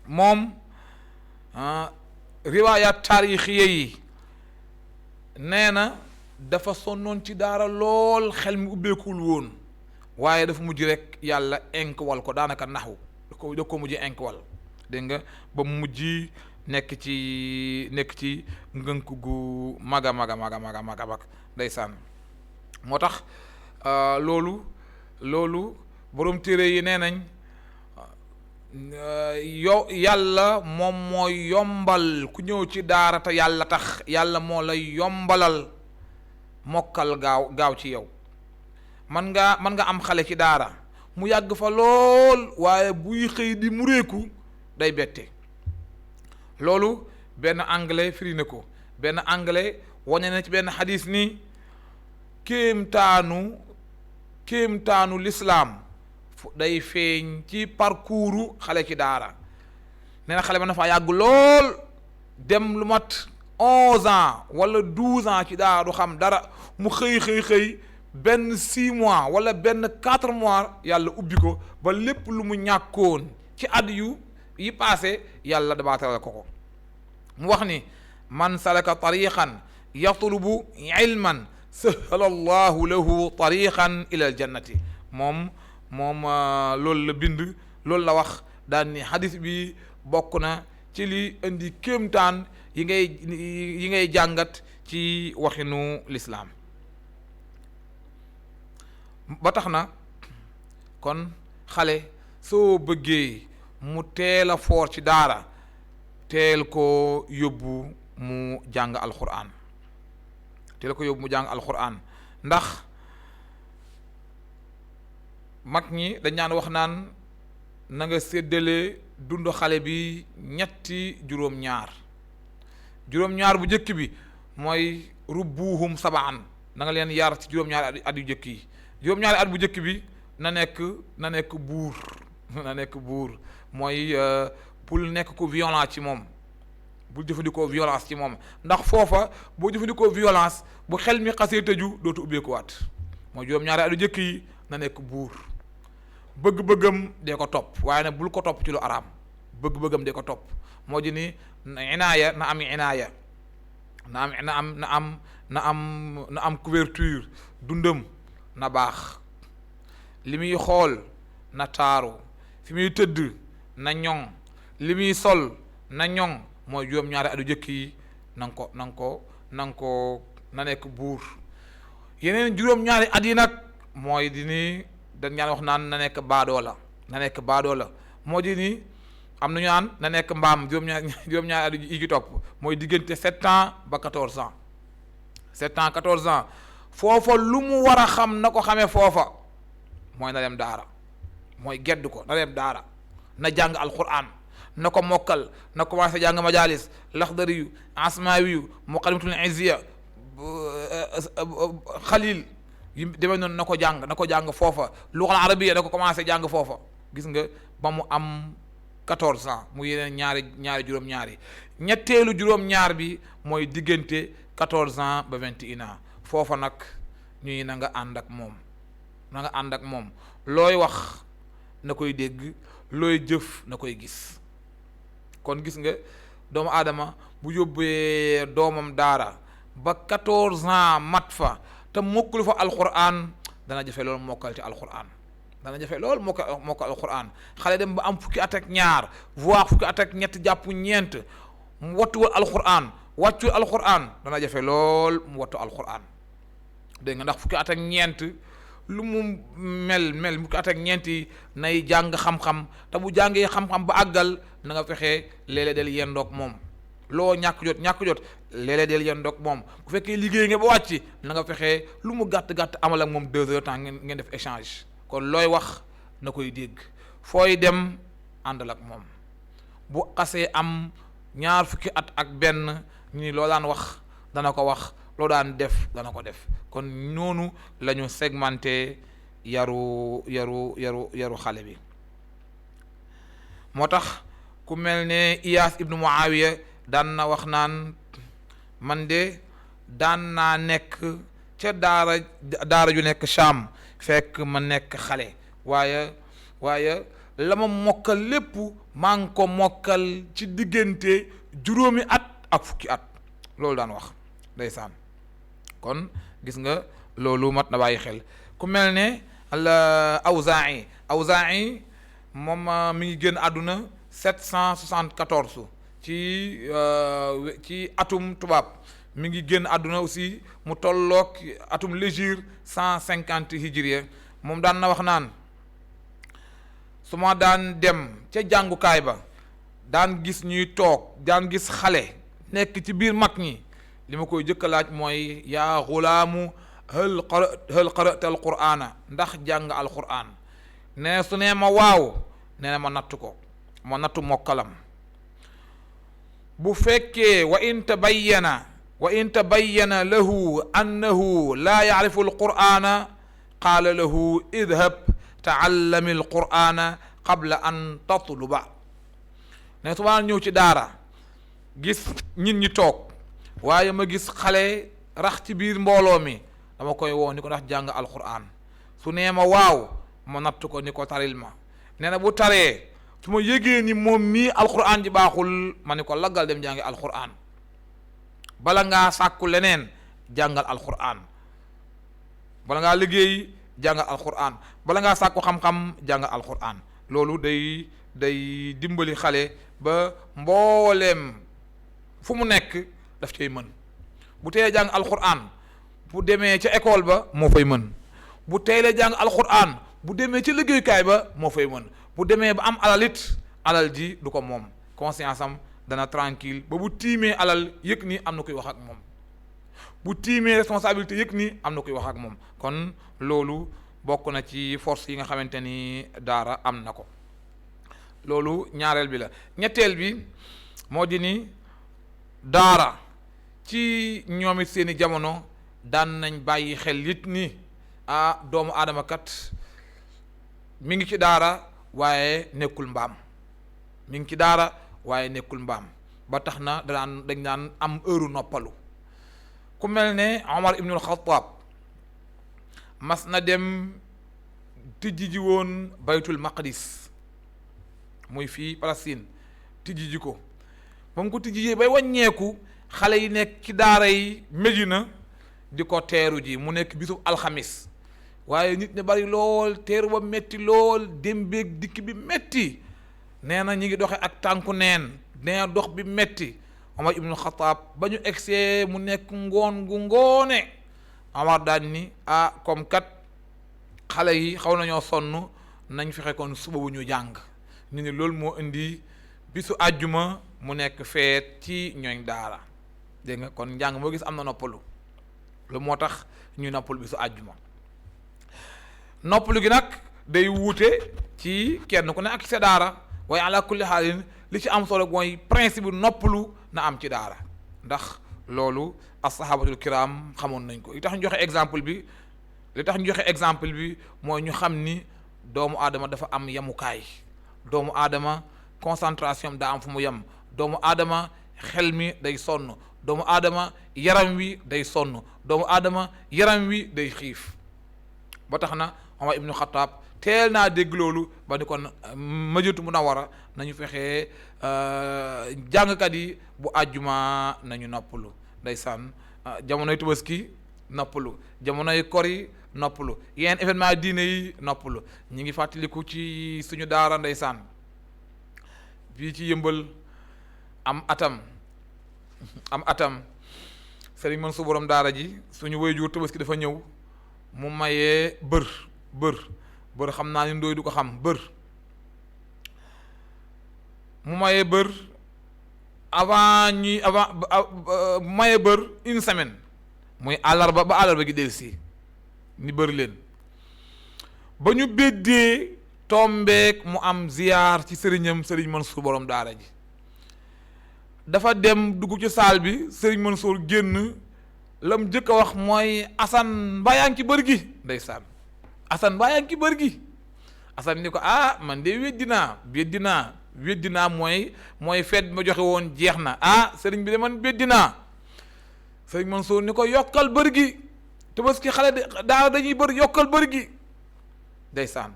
moom riwaayaat taarixiye yi nee na dafa sonnoon ci daara lool xel mi ubbeekul woon waaye dafa mujj rek yàlla inkwal ko daanaka naxu da ko mujj inkwal dégg nga ba mu mujj nekk ci ngënk gu mag ndeysaan moo tax loolu borom téere yi nee nañ yàlla moom mooy yombal ku ñëw ci daara te yàlla tax yàlla moo lay yombalal mokkal gaaw ci yow man nga am xale ci daara mu yàgg fa lool waaye buy xëy di mureeku day bette loolu benn anglais firi na ko benn anglais wane na ci benn xadis ni kéemtaanu l'islam day feeñ ci parcours xale ci daara nee na xale ba na fa yàgg lool dem lu mat 11 ans wala 12 ans ci daara du xam dara mu xëy benn 6 mois wala benn 4 mois yàlla ubbi ko ba lépp lu mu ñàkkoon ci at yi passé yàlla dabaatal ko mu wax ni man salaka tariqan yatlubu ilman sahala allahu lahu tariqan ila aljannati moom loolu la bind loolu la wax daan ni xadis bi bokk na ci li indi kéemtaan yi ngay jàngat ci waxinu lislaam ba tax na kon xale soo bëggee mu teel a foor ci daara teel ko yóbbu mu jàng alquran ndax mag ñi dañ naan wax naan na nga séddale dund xale bi ñetti juróom-ñaar bu njëkk bi mooy rubbuhum sabaan na nga leen yar ci juróom-ñaari at yu njëkk yi juróom-ñaari at bu njëkk bi na nekk buur mooy bul nekk ko violent ci moom bul jëfandikoo violence ci moom ndax foofa boo jëfandikoo violence bu xel mi xasee tëju dootu ubbeekuwaat mooy juróom-ñaari at yu njëkk yi na nekk buur bëgg-bëggam dee ko topp waaye nag bul ko topp ci lu araam bëgg-bëggam dee ko topp moo di ni inaaya na am couverture dundam na baax li muy xool na taaru fi muy tëdd na ñoŋ li muy sol na ñoŋ mooy juróom-ñaari atu jëkk yi na nekk buur yeneen juróom-ñaari at yi nag mooy di ni dañ ñaan wax naan na nekk baadoola moo di ni am nañu naan na nekk mbaam juróom-ñaari at yi ci topp mooy diggante 7 ans ba 14 ans 7 ans 14 ans foofa lu mu war a xam na ko xamee foofa mooy na dem daara, mooy gedd ko na dem daara, na jàng alquran, na ko mokkal, na commencé jàng majalis, laxdari yu, asmaawi yu, muqaddimatul izziya, xalil yi demee noonu na ko jàng foofa, luxal arabiya na ko commencé jàng foofa. gis nga ba mu am 14 ans mu yeneen ñaari juróom-ñaari ñetteelu juróom-ñaar bi mooy diggante 14 ans ba 21 ans foofa nag ñuy na nga ànd ak moom, na nga ànd ak moom looy wax na koy dégg, looy jëf na koy gis. kon gis nga doomu aadama bu yóbbee doomam daara ba 14 ans mat fa te mokkul fa alquran dana jafe loolu mokkal ci alquran, dana jafe loolu mokkal alquran. xale dem ba am fukki at ak ñaar voire fukki at ak ñett jàpp ñeent mu wattuwul alquran, wàccul alquran, dana jafe lool mu wattu alquran. dégg nga ndax fukki at ak ñeent lu mu mel fukki at ak ñeent yi nay jàng xam-xam, te bu jàngee xam-xam ba àggal na nga fexe léeg-léeg del yendoog moom, loo ñàkk jot léeg-léeg del yendoog moom. bu fekkee liggéey nga ba wàcc na nga fexe lu mu gàtt amal ak moom 2 heures temps ngeen def échange. kon looy wax na koy dégg, fooy dem àndal ak moom. bu xasee am ñaar fukki at ak benn ñu ni loo daan wax dana ko wax, loo daan def dana ko def. kon noonu la ñu segmenté yaru xale bi. moo tax ku mel ne Iyaas ibnu Muawiya daan na wax naan man de daan naa nekk ca daara ju nekk Sham fekk ma nekk xale, waaye la ma mokkal lépp maa ngi ko mokkal ci diggante juróomi at ak fukki at. loolu daan wax ndeysaan. kon gis nga loolu mat na bàyyi xel. ku mel ne Awzaa'i moom mi ngi génn àdduna 774 ci atum tubaab, mi ngi génn àdduna aussi mu tolloog atum légir 150 hijriya. moom daan na wax naan su ma daan dem ca jàngukaay ba daan gis ñuy toog, daan gis xale nekk ci biir mag ñi, li ma koy jëkk a laaj mooy yaa xulaamu hal qara'ta alqur'ana, ndax jàng alqur'an. ne su nee ma waaw, nee na ma nattu ko, ma nattu mokkalam. bu fekkee wa in tabayyana lahu annahu laa yacrifu alqur'ana qaala lahu idhab taallami alqur'ana qabla an tatluba. ne su ma ñëw ci daara gis nit ñi toog, waaye ma gis xale rax ci biir mbooloo mi, dama koy woo ni ko ndax jàng alquran. su nee ma waaw, ma natt ko ni ko taril ma. nee na bu taree su ma yëgee ni moom mii alquran ji baaxul, ma ni ko laggal dem jàngi alquran. bala ngaa sàkku leneen jàngal alquran, bala ngaa liggéey jàngal alquran, bala ngaa sàkku xam-xam jàngal alquran. loolu day dimbali xale ba mbooleem fu mu nekk daf cay mën. bu teelee jàng alquran bu demee ca école ba moo fay mën, bu teelee jàng alquran bu demee ca liggéeyukaay ba moo fay mën. bu demee ba am alalit, alal ji du ko moom, conscience am dana tranquille ba bu tiimee alal yëg ni am na koy wax ak moom, bu tiimee responsabilité yëg ni am na koy wax ak moom. kon loolu bokk na ci force yi nga xamante ni daara am na ko. loolu ñaareel bi la. ñetteel bi moo di ni daara ci ñoom it seeni jamono daan nañ bàyyi xel it ni doomu aadama kat mi ngi ci daara waaye nekkul mbaam, mi ngi ci daara waaye nekkul mbaam. ba tax na dañ daan am heure noppalu. ku mel ne Omar ibnul Xattaab mas na dem tijji ji woon baytul maqdis muy fii Palestine, tijji ji ko. ba mu ko tijji bay wàññeeku, xale yi nekk ci daara yi Medina di ko teeru ji, mu nekk bisub alxamis, waaye nit ñi bari lool, teeru ba metti lool, dem beeg dikk bi metti. nee na ñi ngi doxe ak tànku neen, nee dox bi metti. Omar ibnul Xataab ba ñu egsee mu nekk ngoon gu ngoone, Omar daan ni comme kat xale yi xaw nañoo sonn, nañ fexe kon suba bu ñu jàng. ñu ne loolu moo indi bisu àjjuma mu nekk feet ci ñooñ daara. dégg nga kon njàng moo gis am na noppalu. lu moo tax ñuy noppalu bisu àjjuma. noppalu gi nag day wuute ci kenn ku ne ak sa daara waaye ala kulli xaalin li ci am solo mooy principe bi noppalu na am ci daara ndax loolu as-sahabatul kiram xamoon nañ ko li tax ñu joxe exemple bi mooy ñu xam ni doomu aadama dafa am yemukaay doomu aadama concentration daa am fu mu yem doomu aadama xel mi day sonn doomu aadama yaram wi day sonn doomu aadama yaram wi day xiif ba tax na Omar ibnu Xataab teel naa dégg loolu ba ni kon Madinatu Munawwara nañu fexee jàngkat yi bu àjjuma nañu noppalu ndeysaan jamonoy Tabaski noppalu jamonoy kor yi noppalu yenn événement diine yi noppalu ñi ngi fàttaliku ci suñu daara ndeysaan bii ci Yëmbal am atam Sëriñ Mansuur borom daara ji suñu waajur Tabaski dafa ñëw mu mayee bër xam naa ni ndooy du ko xam mu mayee bër mayee bër une semaine muy àllarba ba àllarba gi dellusi ni bër leen ba ñu béddee tombeek mu am ziyaar ci Sëriñ Mansuur borom daara ji dafa dem dugg ci saal bi Sëriñ Mansuur génn lam jëkk a wax mooy Asan mbaa yaa ngi ci bër gi ndeysaan Asan mbaa yaa ngi ci bër gi Asan ni ko man de weddi naa mooy feet bi ma joxe woon jeex na sëriñ bi de man weddi naa Sëriñ Mansuur ni ko yokkal bër gi Tabaski xale daara dañuy bër yokkal bër gi ndeysaan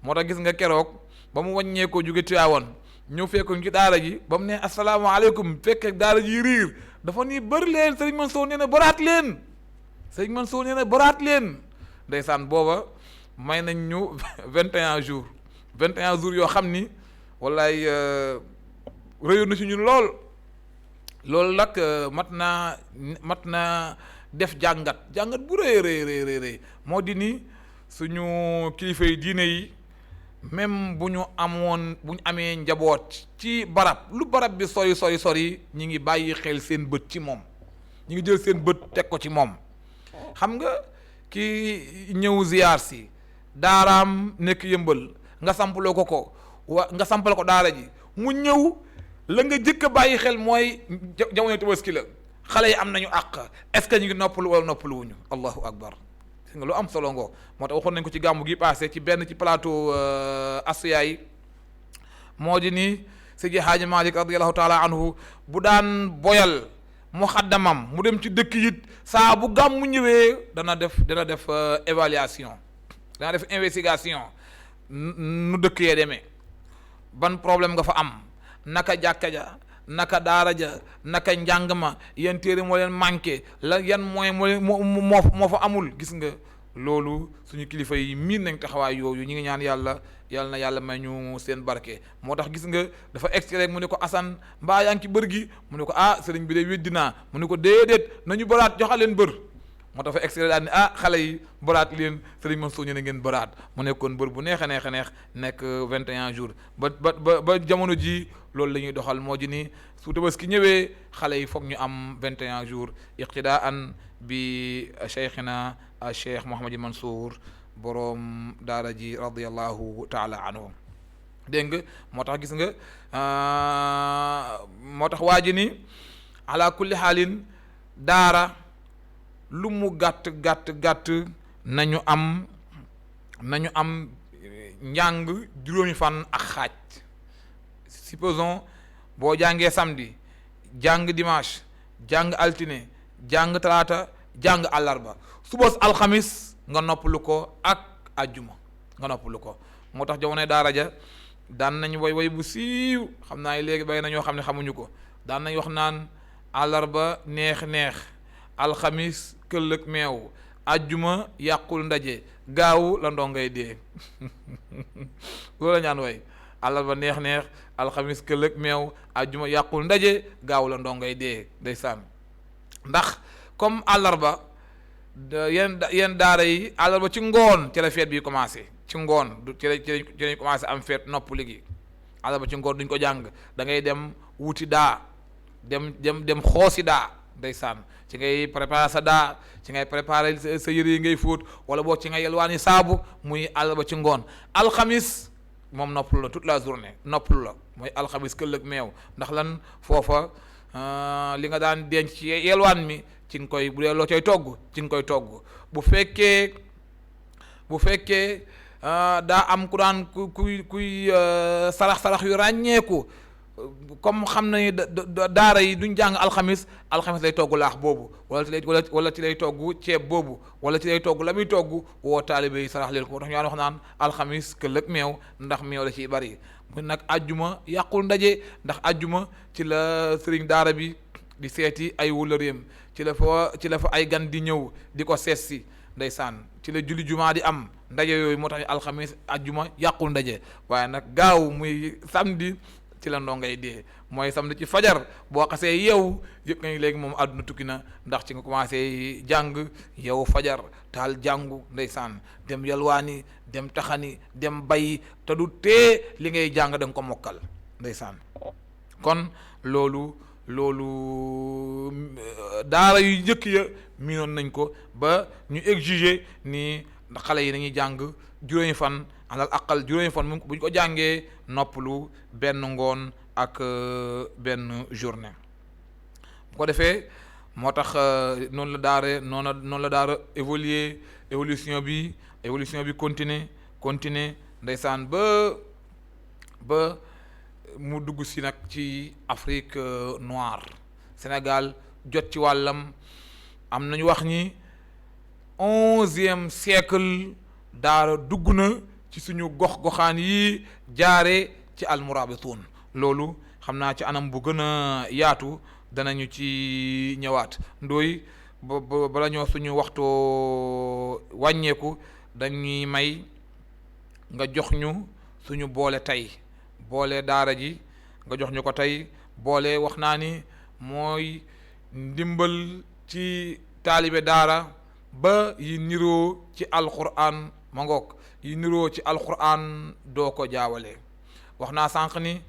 moo tax gis nga keroog ba mu wàññee ko jóge Tiwaawan ñëw fekkoon ci daara ji ba mu ne asalaamaaleykum fekk daara ji riir dafa ni bër leen Sëriñ Mansuur nee na boraat leen ndeysaan booba may nañ ñu 21 jours yoo xam ni wallaay réyoon na ci ñun loolu nag mat na def jàngat bu rëy moo di ni suñu kilifa yi diine yi même bu ñu amee njaboot ci lu barab bi sori ñi ngi bàyyi xel seen bët ci moom ñi ngi jël seen bët teg ko ci moom xam nga ki ñëw ziyaar si daaraam nekk Yëmbal nga sampaloo ko nga sampal ko daara ji mu ñëw la nga jëkk a bàyyi xel mooy jamono Tabaski la xale yi am nañu àq est-ce que ñu ngi noppalu wala noppaluwuñu allahu akbar nga lu am solo ngoo moo tax waxoon nañ ko ci gàmmu gi passé ci plateau Asfiya yi moo di ni Seydi Haaji Malik radiyallahu taala anhu bu daan boyal muxaddamam mu dem ci dëkk yit saa bu gàmmu ñëwee dana def évaluation dana def investigation nu dëkk yee demee ban problème nga fa am naka jàkka ja naka daara ja naka njàng ma yan téere moo leen manqué yan mooy moo fa amul gis nga loolu suñu kilifa yi miin nañ taxawaay yooyu ñi ngi ñaan yàlla na yàlla may ñu seen barke moo tax gis nga dafa extrait rek mu ne ko Asan mbaa yaa ngi ci bër gi mu ne ko sëriñ bi de weddi naa mu ne ko déedéet nañu bëraat joxaleen bër moo tax dafa extrait daal ni xale yi bëraat leen Sëriñ Mansuur ñu ne ngeen bëraat mu nekkoon bër bu neex a neex nekk 21 jours ba jamono ji loolu la ñuy doxal moo ji ni su Tabaski ñëwee xale yi foog ñu am 21 jours iqtidaan bi cheikhina cheikh Mouhamadou Mansour boroom daara ji radiyallahu taala anhu dégg nga moo tax gis nga moo tax waa ji ni ala kulli xaalin daara lu mu gàtt nañu am njàng juróomi fan ak xaaj supposons boo jàngee samedi jàng dimanche jàng altine jàng talaata jàng àllarba subas alxamis nga noppalu ko ak àjjuma nga noppalu ko moo tax jamonoy daara ja daan nañ way bu siiw xam naa léegi bay na ñoo xam ne xamuñu ko daan nañ wax naan àllarba neex alxamis këllëg meew àjjuma yàqul ndaje gaaw la ndongay dee loolu la ñaan way àllarba neex alxamis këllëg meew àjjuma yàqul ndaje gaaw la ndongay dee ndeysaan ndax comme àllarba yenn daara yi àllarba ci ngoon ci la feet bi commencé ci ngoon ci lañ commencé am feet nopp ligi àllarba ci ngoon duñ ko jàng da ngay dem wuti daa dem xoosi daa ndeysaan ci ngay préparer sa daa ci ngay préparer sa yëre yi ngay fóot wala boo ci ngay yelwaani saabu muy àllarba ci ngoon. alxamis moom noppalu la toute la journée noppalu la mooy alxamis këllëg meew ndax lan foofa li nga daan denc ci yelwaan mi ci nga koy bu dee loo cay togg ci nga koy togg. bu fekkee daa am ku daan kuy sarax yu ràññeeku comme xam nañu daara yi duñ jàng alxamis lay togg laax boobu wala ci lay togg ceeb boobu wala ci lay togg la muy togg woo taalibe yi sarax leen ko moo tax ñu wax naan alxamis këllëg meew ndax meew la ciy bari. mu nag ajjuma yàqul ndaje ndax ajjuma ci la sëriñ daara bi di seeti ay wëllëreem ci la fa ay gan di ñëw di ko seet si ndeysaan ci la julli jumaa di am ndaje yooyu moo tax alxamis ajjuma yàqul ndaje. waaye nag gaaw muy samedi ci la ndongay dee mooy samedi ci fajar boo xasee yow yëpp nga léegi moom àdduna tukki na ndax ci nga commencé jàng yow fajar taal jàngu ndeysaan dem yalwaani dem taxani dem bay te du tee li ngay jàng da nga ko mokkal ndeysaan. kon loolu daara yu njëkk ya miinoon nañ ko ba ñu exiger ni xale yi nañuy jàng juróomi fan alal aqal juróomi fan bu ñu ko jàngee noppalu benn ngoon ak benn journée. bu ko defee moo tax noonu la daara évolution bi continuer ndeysaan ba mu dugg si nag ci Afrique noire. Sénégal jot ci wàllam am nañu wax ni 11e siècle daara dugg na ci suñu gox-goxaan yi jaare ci almurabituun. loolu xam naa ci anam bu gën a yaatu danañu ci ñëwaat. ndooy bala ñoo suñu waxtu wàññeeku dañuy may nga jox ñu suñu boole tey boole daara ji nga jox ñu ko tey. boole wax naa ni mooy ndimbal ci taalibe daara ba yi niroo ci alquran ma ngoog yi niroo ci alquran doo ko jaawale. wax naa sànq ni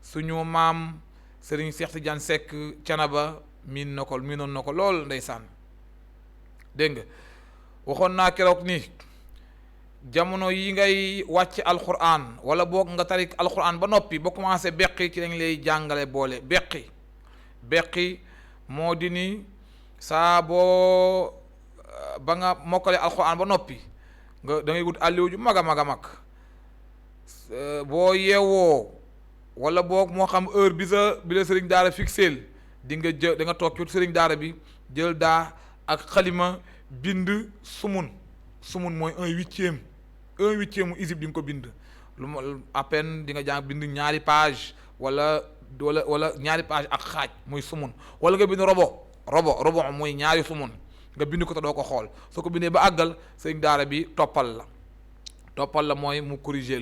suñu maam Serigne Cheikh Tidiane Seck Canaba miinoon na ko lool ndeysaan. dégg nga waxoon naa keroog ni jamono yi ngay wàcc alquran wala boog nga tarik alquran ba noppi ba commencé beqi ci lañ lay jàngale boole beqi moo di ni saa boo ba nga mokkale alquran ba noppi nga da ngay wut àlliw ju mag a mag boo yeewoo wala boog moo xam heure bi la sëriñ daara fixeel di nga da nga toog ci sëriñ daara bi jël daa ak xalima bind sumun mooy 1/8 mu isib di nga ko bind lu ma à peine di nga jàng bind ñaari page wala ñaari page ak xaaj muy sumun wala nga bind robo mooy ñaari sumun nga bind ko te doo ko xool soo ko bindee ba àggal sëriñ daara bi toppal la mooy mu corriger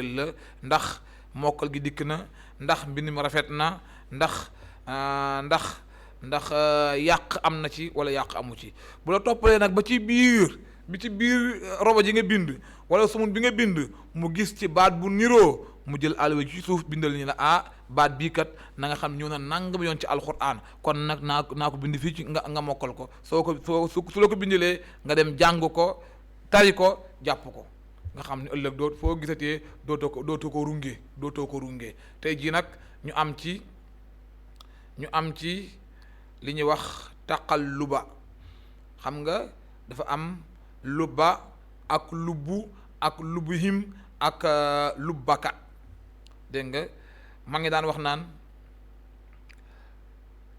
la ndax mokkal gi dikk na ndax mbind mi rafet na ndax yàq am na ci wala yàq amu ci. bu la toppalee nag ba ci biir robo ji nga bind wala sumun bi nga bind mu gis ci baat bu niroo mu jël alwe ci suuf bindal ni la baat bii kat na nga xam ñëw na nangam yoon ci alquran kon nag naa ko bind fii ci nga mokkal ko su la ko bindalee nga dem jàng ko tari ko jàpp ko nga xam ne ëllëg foo gisatee dootoo ko runge tey jii nag ñu am ci li ñuy wax taqalluba. xam nga dafa am lubba ak lubbu ak lubbuhim ak lubbaka. dégg nga ma ngi daan wax naan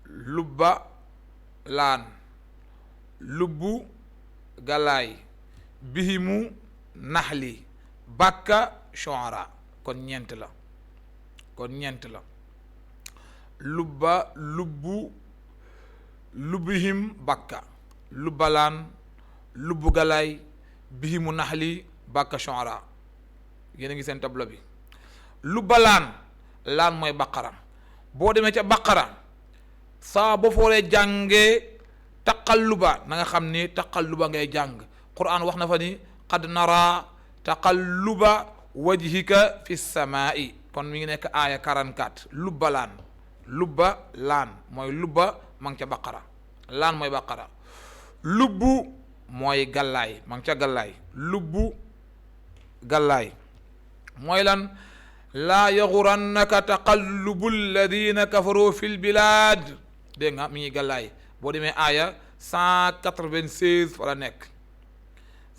lubba laan lubbu galaay bihimu naxli bakka shuara kon ñeent la lubba lubbihim bakka lubbalaan lubbu galaay bihimu naxli bakka shuara. yéen a ngi seen tableau bi. lubbalaan laan mooy baqara. boo demee ca baqara saa boo foolee jàngee taqalluba na nga xam ni taqalluba ngay jàng. Qur'an wax na fa ni qad nara taqalluba wajhika fi samaa'i kon mi ngi nekk aaya 44. lubba laan mooy lubba ma ngi ca baqara. laan mooy baqara. lubbu mooy gallaay ma ngi ca gallaay. lubbu gallaay mooy lan laa yaxurannaka taqallubu alladina kafaru fi lbilad dégg nga mi ngi gallaay boo demee aaya 196 fa la nekk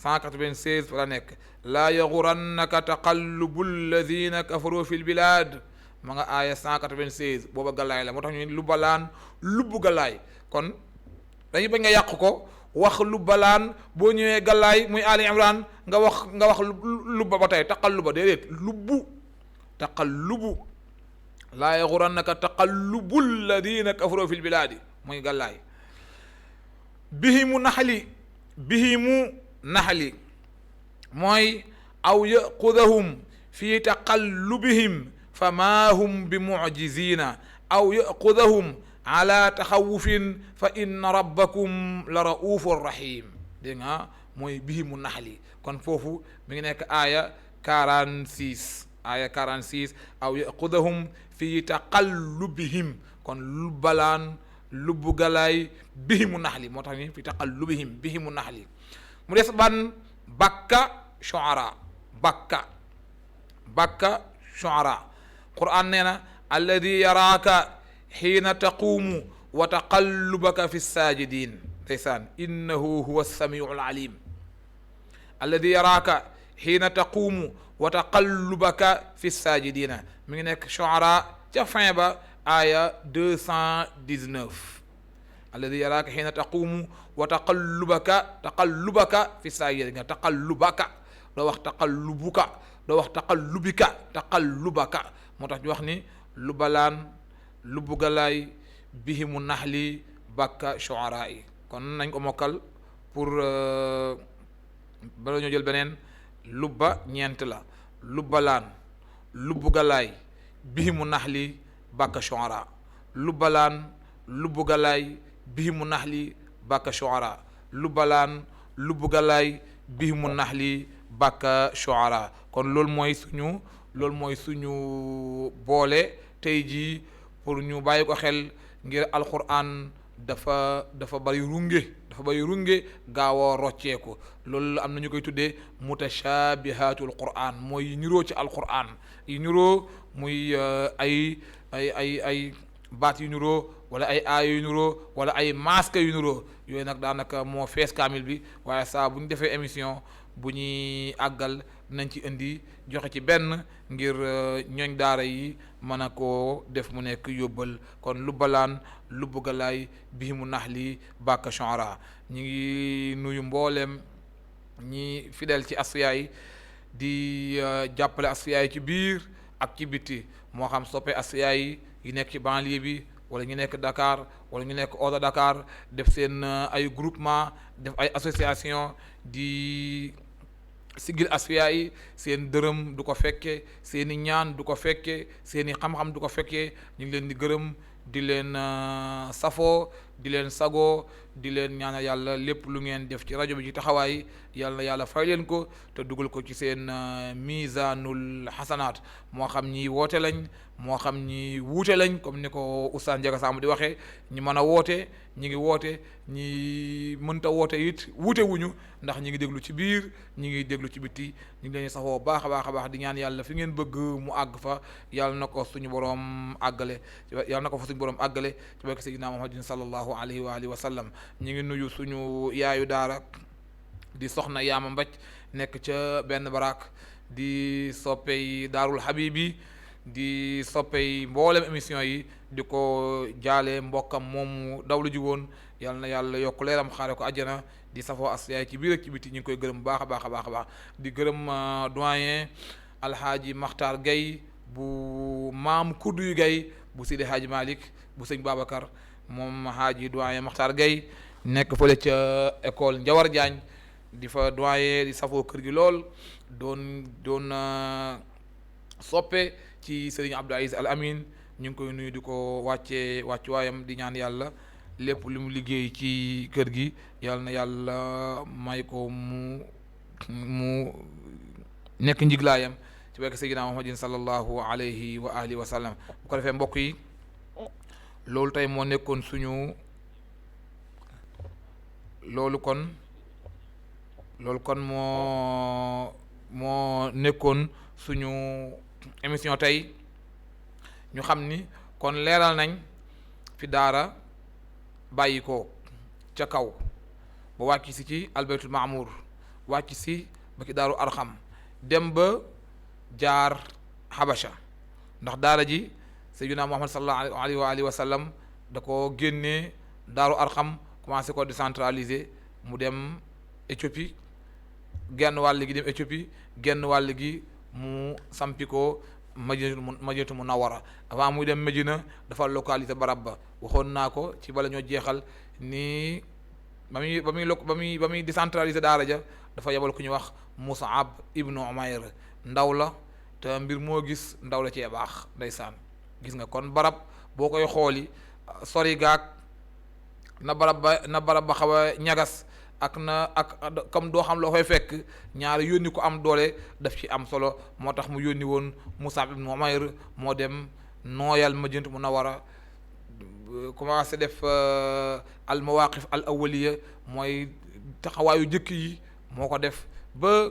196 fa la nekk laa yaxurannaka taqallubu alladina kafaru fi lbilad ma nga aaya 196 booba gallaay la moo tax ñu lubbalaan lubbu gallaay kon dañu bañ nga yàq ko wax lubbalaan boo ñëwee gallaay muy Ali Imran nga wax lubba ba tey taqalluba déedéet lubbu taqallubu laa yaxurannaka taqallubu alladina kafaru fi lbilaadi muy gallaay bihimu naxli mooy aw yaqudahum fi taqallubihim fama hum bi mucjizina aw yaqudahum ala taxawufin fa inna rabbakum la raufun rahim dégg nga mooy bihimu naxli kon foofu mi ngi nekk aaya 46 aw yaqudahum fi taqallubihim kon lubbalaan lubbu galaay bihimu naxli moo tax ni fi taqallubihim bihimu naxli mu des ban bakka shuara Qur'an nee na alladi yaraaka xiina taquumu wa taqallubaka fi saajidin ndeysaan innahu huwa samiu alalim alladi yaraaka xiina taquumu wa taqallubaka fi saajidina mi ngi nekk Shu'ara ca fin ba aaya 219 alladi yaraaka xiina taquumu wa taqallubaka fi saajidina taqallubaka doo wax taqallubuka doo wax taqallubika moo tax ñu wax ni lubalaan lubbu galaay bihimu naxli bakka shuara yi kon nañ ko mokkal pour bala ñoo jël beneen lubba ñeent la lubbalaan lubbu galaay bihimu naxli bakka shuara lubbalaan lubbu galaay bihimu naxli bakka shuara lubbalaan lubbu galaay bihimu naxli bakka shuara kon loolu mooy suñu boole tey jii pour ñu bàyyi ko xel ngir alquran dafa bari runge gaaw a rocceeku loolu am na ñu koy tuddee mutashabihatul quran mooy yi niroo ci alquran yi niroo muy ay baat yu niroo wala ay aaya yu niroo wala ay masque yu niroo yooyu nag daanaka moo fees kaamil bi waaye saa bu ñu defee émission bu ñuy àggal nañ ci indi joxe ci benn ngir ñooñ daara yi mën a koo def mu nekk yóbbal kon lubbalaan lubbu galaay bii mu nax li bàkka Shu'ara ñi ngi nuyu mbooleem ñi fidèle ci Asfiya yi di jàppale Asfiya yi ci biir ak ci biti moo xam soppe Asfiya yi nekk ci banlieue bi wala ñu nekk Dakar wala ñu nekk hors de Dakar def seen ay groupement def ay association di sigil Asfiya yi seen dërëm du ko fekke seeni ñaan du ko fekke seeni xam-xam du ko fekkee ñu ngi leen di gërëm di leen safoo di leen sagoo di leen ñaanal yàlla lépp lu ngeen def ci rajo bi ci taxawaay yàlla na yàlla fay leen ko te dugal ko ci seen misanul xasanaat moo xam ñi woote lañ moo xam ñi wuute lañ comme ni ko Oustaz Ndiaga Samb di waxee ñi mën a woote ñi ngi woote ñi mënta woote it wuute wuñu ndax ñi ngi déglu ci biir ñi ngi déglu ci biti ñu ngi leen safoo baax a baax di ñaan yàlla fi ngeen bëgg mu àgg fa yàlla na ko suñu boroom àggale ci barke Seydina Muhammadin sallallahu alayhi wa alihi wa sallam ñi ngi nuyu suñu yaayu daara di soxna Yaama Mbaj nekk ca benn baraak di soppey daarul Habibi di soppey mboolem émission yi di ko jaale mbokkam moomu dawlu ji woon yàlla na yàlla yokk leeram xaare ko àjjana di safoo Asfiya ci biir ak ci biti ñu ngi koy gërëm baax a baax di gërëm doyen alhaaji Makhtar Gaye bu maam kurdu yu Gaye bu Sidi Hadji Malick bu sëñ Babacar moom haaji doyen Makhtar Gaye nekk fële ca école Njawar Diagne di fa doyen di safoo kër gi lool doon soppe ci Serigne Abdou Aziz Al Amin ñu ngi koy nuyu di ko wàccuwaayam di ñaan yàlla lépp lu mu liggéey ci kër gi yàlla na yàlla may ko mu nekk njiglaayam ci barke Seydina Muhammadin sallallahu alayhi wa alihi wa sallam bu ko defee mbokk yi loolu tey moo nekkoon suñu loolu kon moo nekkoon suñu émission tey ñu xam ni kon leeral nañ fi daara bàyyi ko ca kaw ba wàcc si ci albaytul maamour wàcc si ba ki daaru arxam dem ba jaar habasha ndax daara ji sayyidina muhammad sallallahu alayhi wa alihi wa sallam da ko génnee daaru arxam commencé ko décentraliser mu dem Éthiopie genn wàll gi dem Éthiopie genn wàll gi mu sampi ko Madinatu Munawwara avant muy dem Medina dafa localité barab ba waxoon naa ko ci bala ñoo jeexal ni ba muy décentraliser daara ja dafa yebal ku ñu wax Mus'ab ibnu Umayr ndaw la te mbir moo gis ndaw la cee baax ndeysaan gis nga kon barab boo koy xooli sori gaag na barab ba xaw a ñagas ak comme doo xam loo koy fekk ñaari yónni ko am doole daf ci am solo moo tax mu yónni woon Mus'ab ibn Umayr moo dem nooyal Madinatu Munawwara commencé def al mawaqif al awwaliya mooy taxawaayu jëkk yi moo ko def ba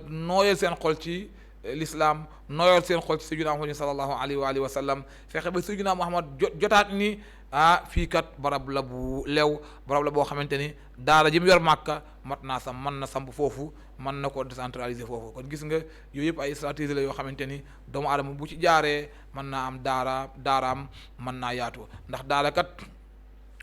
nooyal seen xol ci l'islam nooyal seen xol ci sayyidina Muhammad sallallahu alayhi wa alihi wa sallam fexe ba sayyidina Muhammad jotaat ni fii kat barab la bu lew barab la boo xamante ni daara ji mu yor Màkka mën na samp foofu mën na ko décentraliser foofu kon gis nga yooyu yëpp ay stratégie la yoo xamante ni doomu aadama bu ci jaaree mën naa am daaraam mën naa yaatu ndax daara kat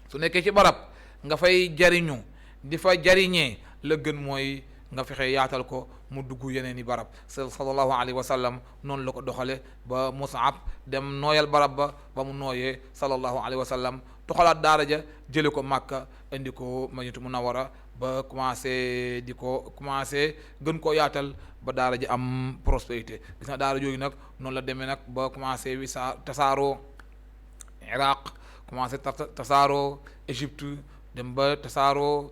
su nekkee ci barab nga fay jariñu di fa jariñee la gën mooy nga fexe yaatal ko mu dugg yeneen i barab sallallahu alayhi wa sallam noonu la ko doxale ba Mus'ab dem nooyal barab ba mu nooyee sallallahu alayhi wa sallam toxalaat daara ja jële ko Màkka indi ko Madinatu Munawwara ba commencé gën koo yaatal ba daara ji am prospérité gis na daara jooju nag noonu la demee nag ba commencé tasaaroo Iraq commencé tasaaroo Égypte dem ba tasaaroo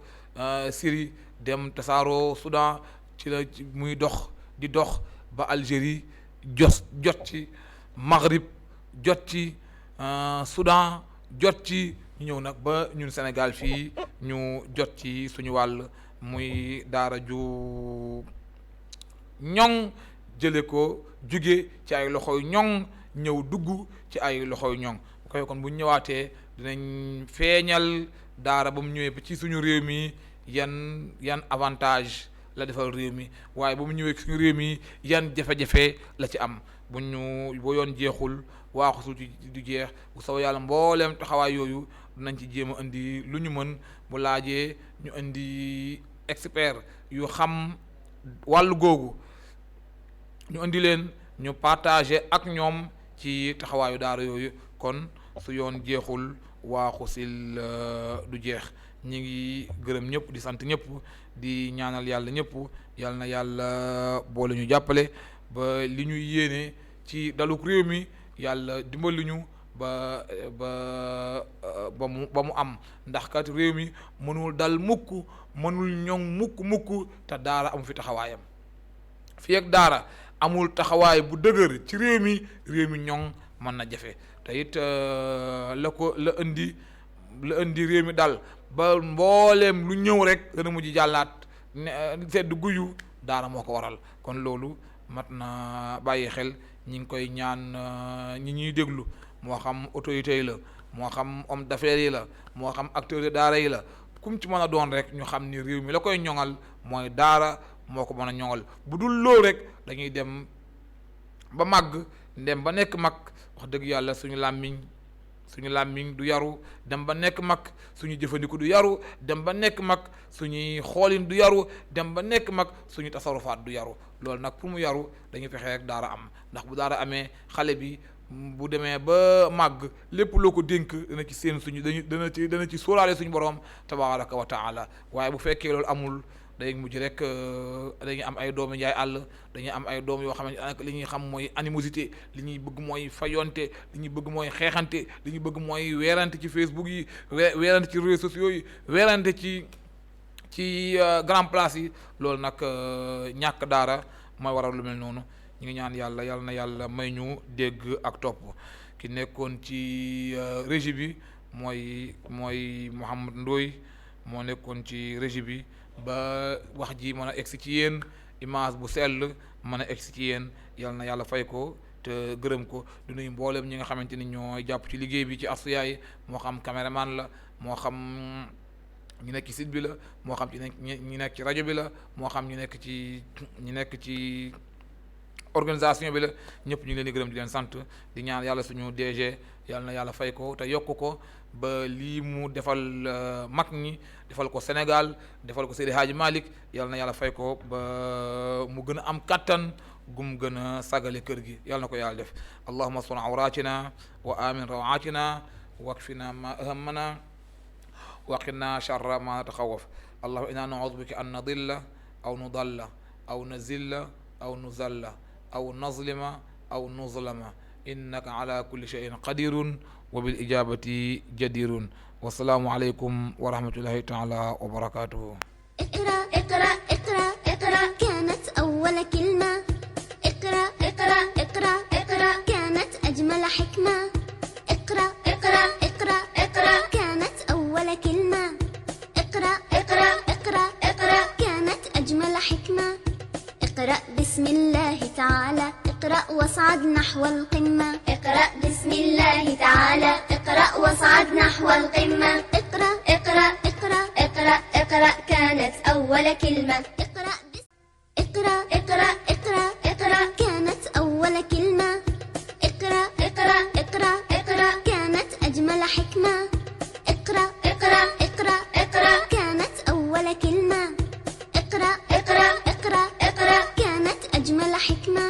Syrie dem tasaaroo Soudan ci la muy dox ba Algérie jot ci Maghrib jot ci Soudan jot ci ñu ñëw nag ba ñun Sénégal fii ñu jot ci suñu wàll muy daara ju ñoŋ jële ko jóge ci ay loxoy ñoŋ ñëw dugg ci ay loxoy ñoŋ bu koy kon bu ñëwaatee dinañ feeñal daara ba mu ñëwee ba ci suñu réew mi yan avantage la defal réew mi waaye ba mu ñëwee suñu réew mi yan jafe-jafe la ci am bu yoon jeexul waaxu su du jeex bu saw yàlla mbooleem taxawaay yooyu dinañ ci jéem a indi lu ñu mën bu laajee ñu indi expert yu xam wàllu googu ñu indi leen ñu partager ak ñoom ci taxawaayu daara yooyu kon su yoon jeexul waaxu sil du jeex ñi ngi gërëm ñëpp di sant ñëpp di ñaanal yàlla ñëpp yàlla na yàlla boole ñu jàppale ba li ñuy yéene ci daluk réew mi yàlla dimbali ñu ba mu am ndax kat réew mi mënul dal mukk mënul ñoŋ mukk te daara amu fi taxawaayam fii ak daara amul taxawaay bu dëgër ci réew mi ñoŋ mën na jafe te it la indi réew mi dal ba mbooleem lu ñëw rek dana mujj jàllaat sedd guyu daara moo ko waral kon loolu mat na bàyyi xel ñi ngi koy ñaan ñi ñuy déglu moo xam autorités yi la moo xam homme d'affaires yi la moo xam acteurs de daara yi la kum ci mën a doon rek ñu xam ni réew mi la koy ñoŋal mooy daara moo ko mën a ñoŋal bu dul loolu rek dañuy dem ba màgg dem ba nekk mag wax dëgg yàlla suñu làmmiñ du yaru dem ba nekk mag suñu jëfandiku du yaru dem ba nekk mag suñuy xoolin du yaru dem ba nekk mag suñu tasarufaat du yaru loolu nag pour mu yaru dañuy fexe rek daara am ndax bu daara amee xale bi bu demee ba màgg lépp loo ko dénk dana ci seen dana ci sóoraale suñu borom tabaraka wa taala waaye bu fekkee loolu amul day mujj rek dañuy am ay doomu njaay àll dañuy am ay doom yoo xamante ne li ñuy xam mooy animosité li ñuy bëgg mooy fayonte li ñuy bëgg mooy xeexante li ñuy bëgg mooy weerante ci Facebook yi weerante ci réseaux sociaux yi weerante ci grand place yi loolu nag ñàkk daara mooy waral lu mel noonu ñu ngi ñaan yàlla na yàlla may ñu dégg ak topp ki nekkoon ci régie bi mooy Mouhamed Ndoye moo nekkoon ci régie bi ba wax ji mën a egsi ci yéen image bu sell mën a egsi ci yéen yal na yàlla fay ko te gërëm ko du nuyu mboolem ñi nga xamante ni ñooy jàpp ci liggéey bi ci Asfiyahi moo xam caméraman la moo xam ñu nekk ci site bi la moo xam ñu nekk ci rajo bi la moo xam ñu nekk ci organisation bi la ñëpp ñu ngi leen di gërëm di leen sant di ñaan yàlla suñu DG yàlla na yàlla fay ko te yokk ko ba lii mu defal mag ñi defal ko Sénégal defal ko Seydi Hadji Malick yàlla na yàlla fay ko ba mu gën a am kattan gum gën a sagale kër gi yàlla na ko yàlla def allahumma sun awratina wa amin rawatina wakfina ma ahammana waqina sharra ma nataxawaf allahumma inna naudu bika an nadilla aw nudalla aw nazilla aw nuzalla aw nazlima aw nuzlama innaka ala kulli shay'in qadirun wa bil ijabati jadirun wasalaamu aleykum wa rahmatullahi taala wa barakatuhu اقرأ اقرأ اقرأ اقرأ كانت أول كلمة اقرأ اقرأ اقرأ اقرأ كانت أجمل حكمة اقرأ اقرأ اقرأ اقرأ كانت أول كلمة اقرأ اقرأ اقرأ اقرأ كانت أجمل حكمة اقرأ بسم الله تعالى اقرأ واصعد نحو القمة اقرأ بسم الله تعالى اقرأ واصعد نحو القمة اقرأ اقرأ اقرأ اقرأ اقرأ كانت أول كلمة اقرأ اقرأ اقرأ اقرأ اقرأ كانت أول كلمة اقرأ اقرأ اقرأ اقرأ كانت أجمل حكمة اقرأ اقرأ اقرأ اقرأ كانت أول كلمة اقرأ اقرأ اقرأ اقرأ كانت أجمل حكمة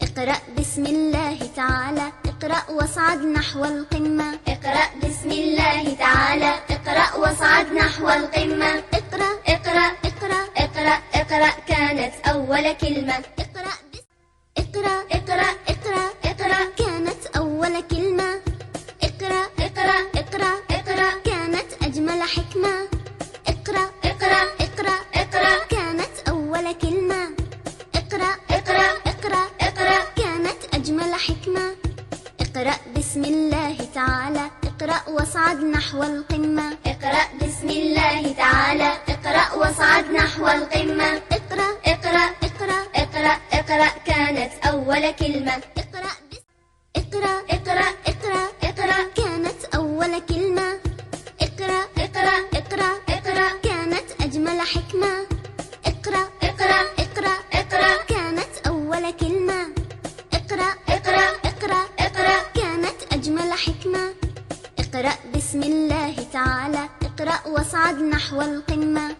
اقرأ بسم الله تعالى اقرأ واصعد نحو القمة اقرأ بسم الله تعالى اقرأ واصعد نحو القمة اقرأ اقرأ اقرأ اقرأ اقرأ كانت أول كلمة اقرأ اقرأ اقرأ اقرأ اقرأ كانت أول كلمة اقرأ اقرأ اقرأ اقرأ كانت أجمل حكمة اقرأ اقرأ اقرأ اقرأ كانت أول كلمة اقرأ اقرأ اقرأ اقرأ كانت أجمل حكمة اقرأ بسم الله تعالى اقرأ واصعد نحو القمة اقرأ بسم الله تعالى اقرأ واصعد نحو القمة اقرأ اقرأ اقرأ اقرأ اقرأ كانت أول كلمة اقرأ اقرأ اقرأ اقرأ اقرأ كانت أول كلمة اقرأ اقرأ اقرأ اقرأ كانت أجمل حكمة اقرأ اقرأ اقرأ اقرأ كانت أول كلمة اقرأ اقرأ اقرأ اقرأ كانت أجمل حكمة اقرأ بسم الله تعالى اقرأ واصعد نحو القمة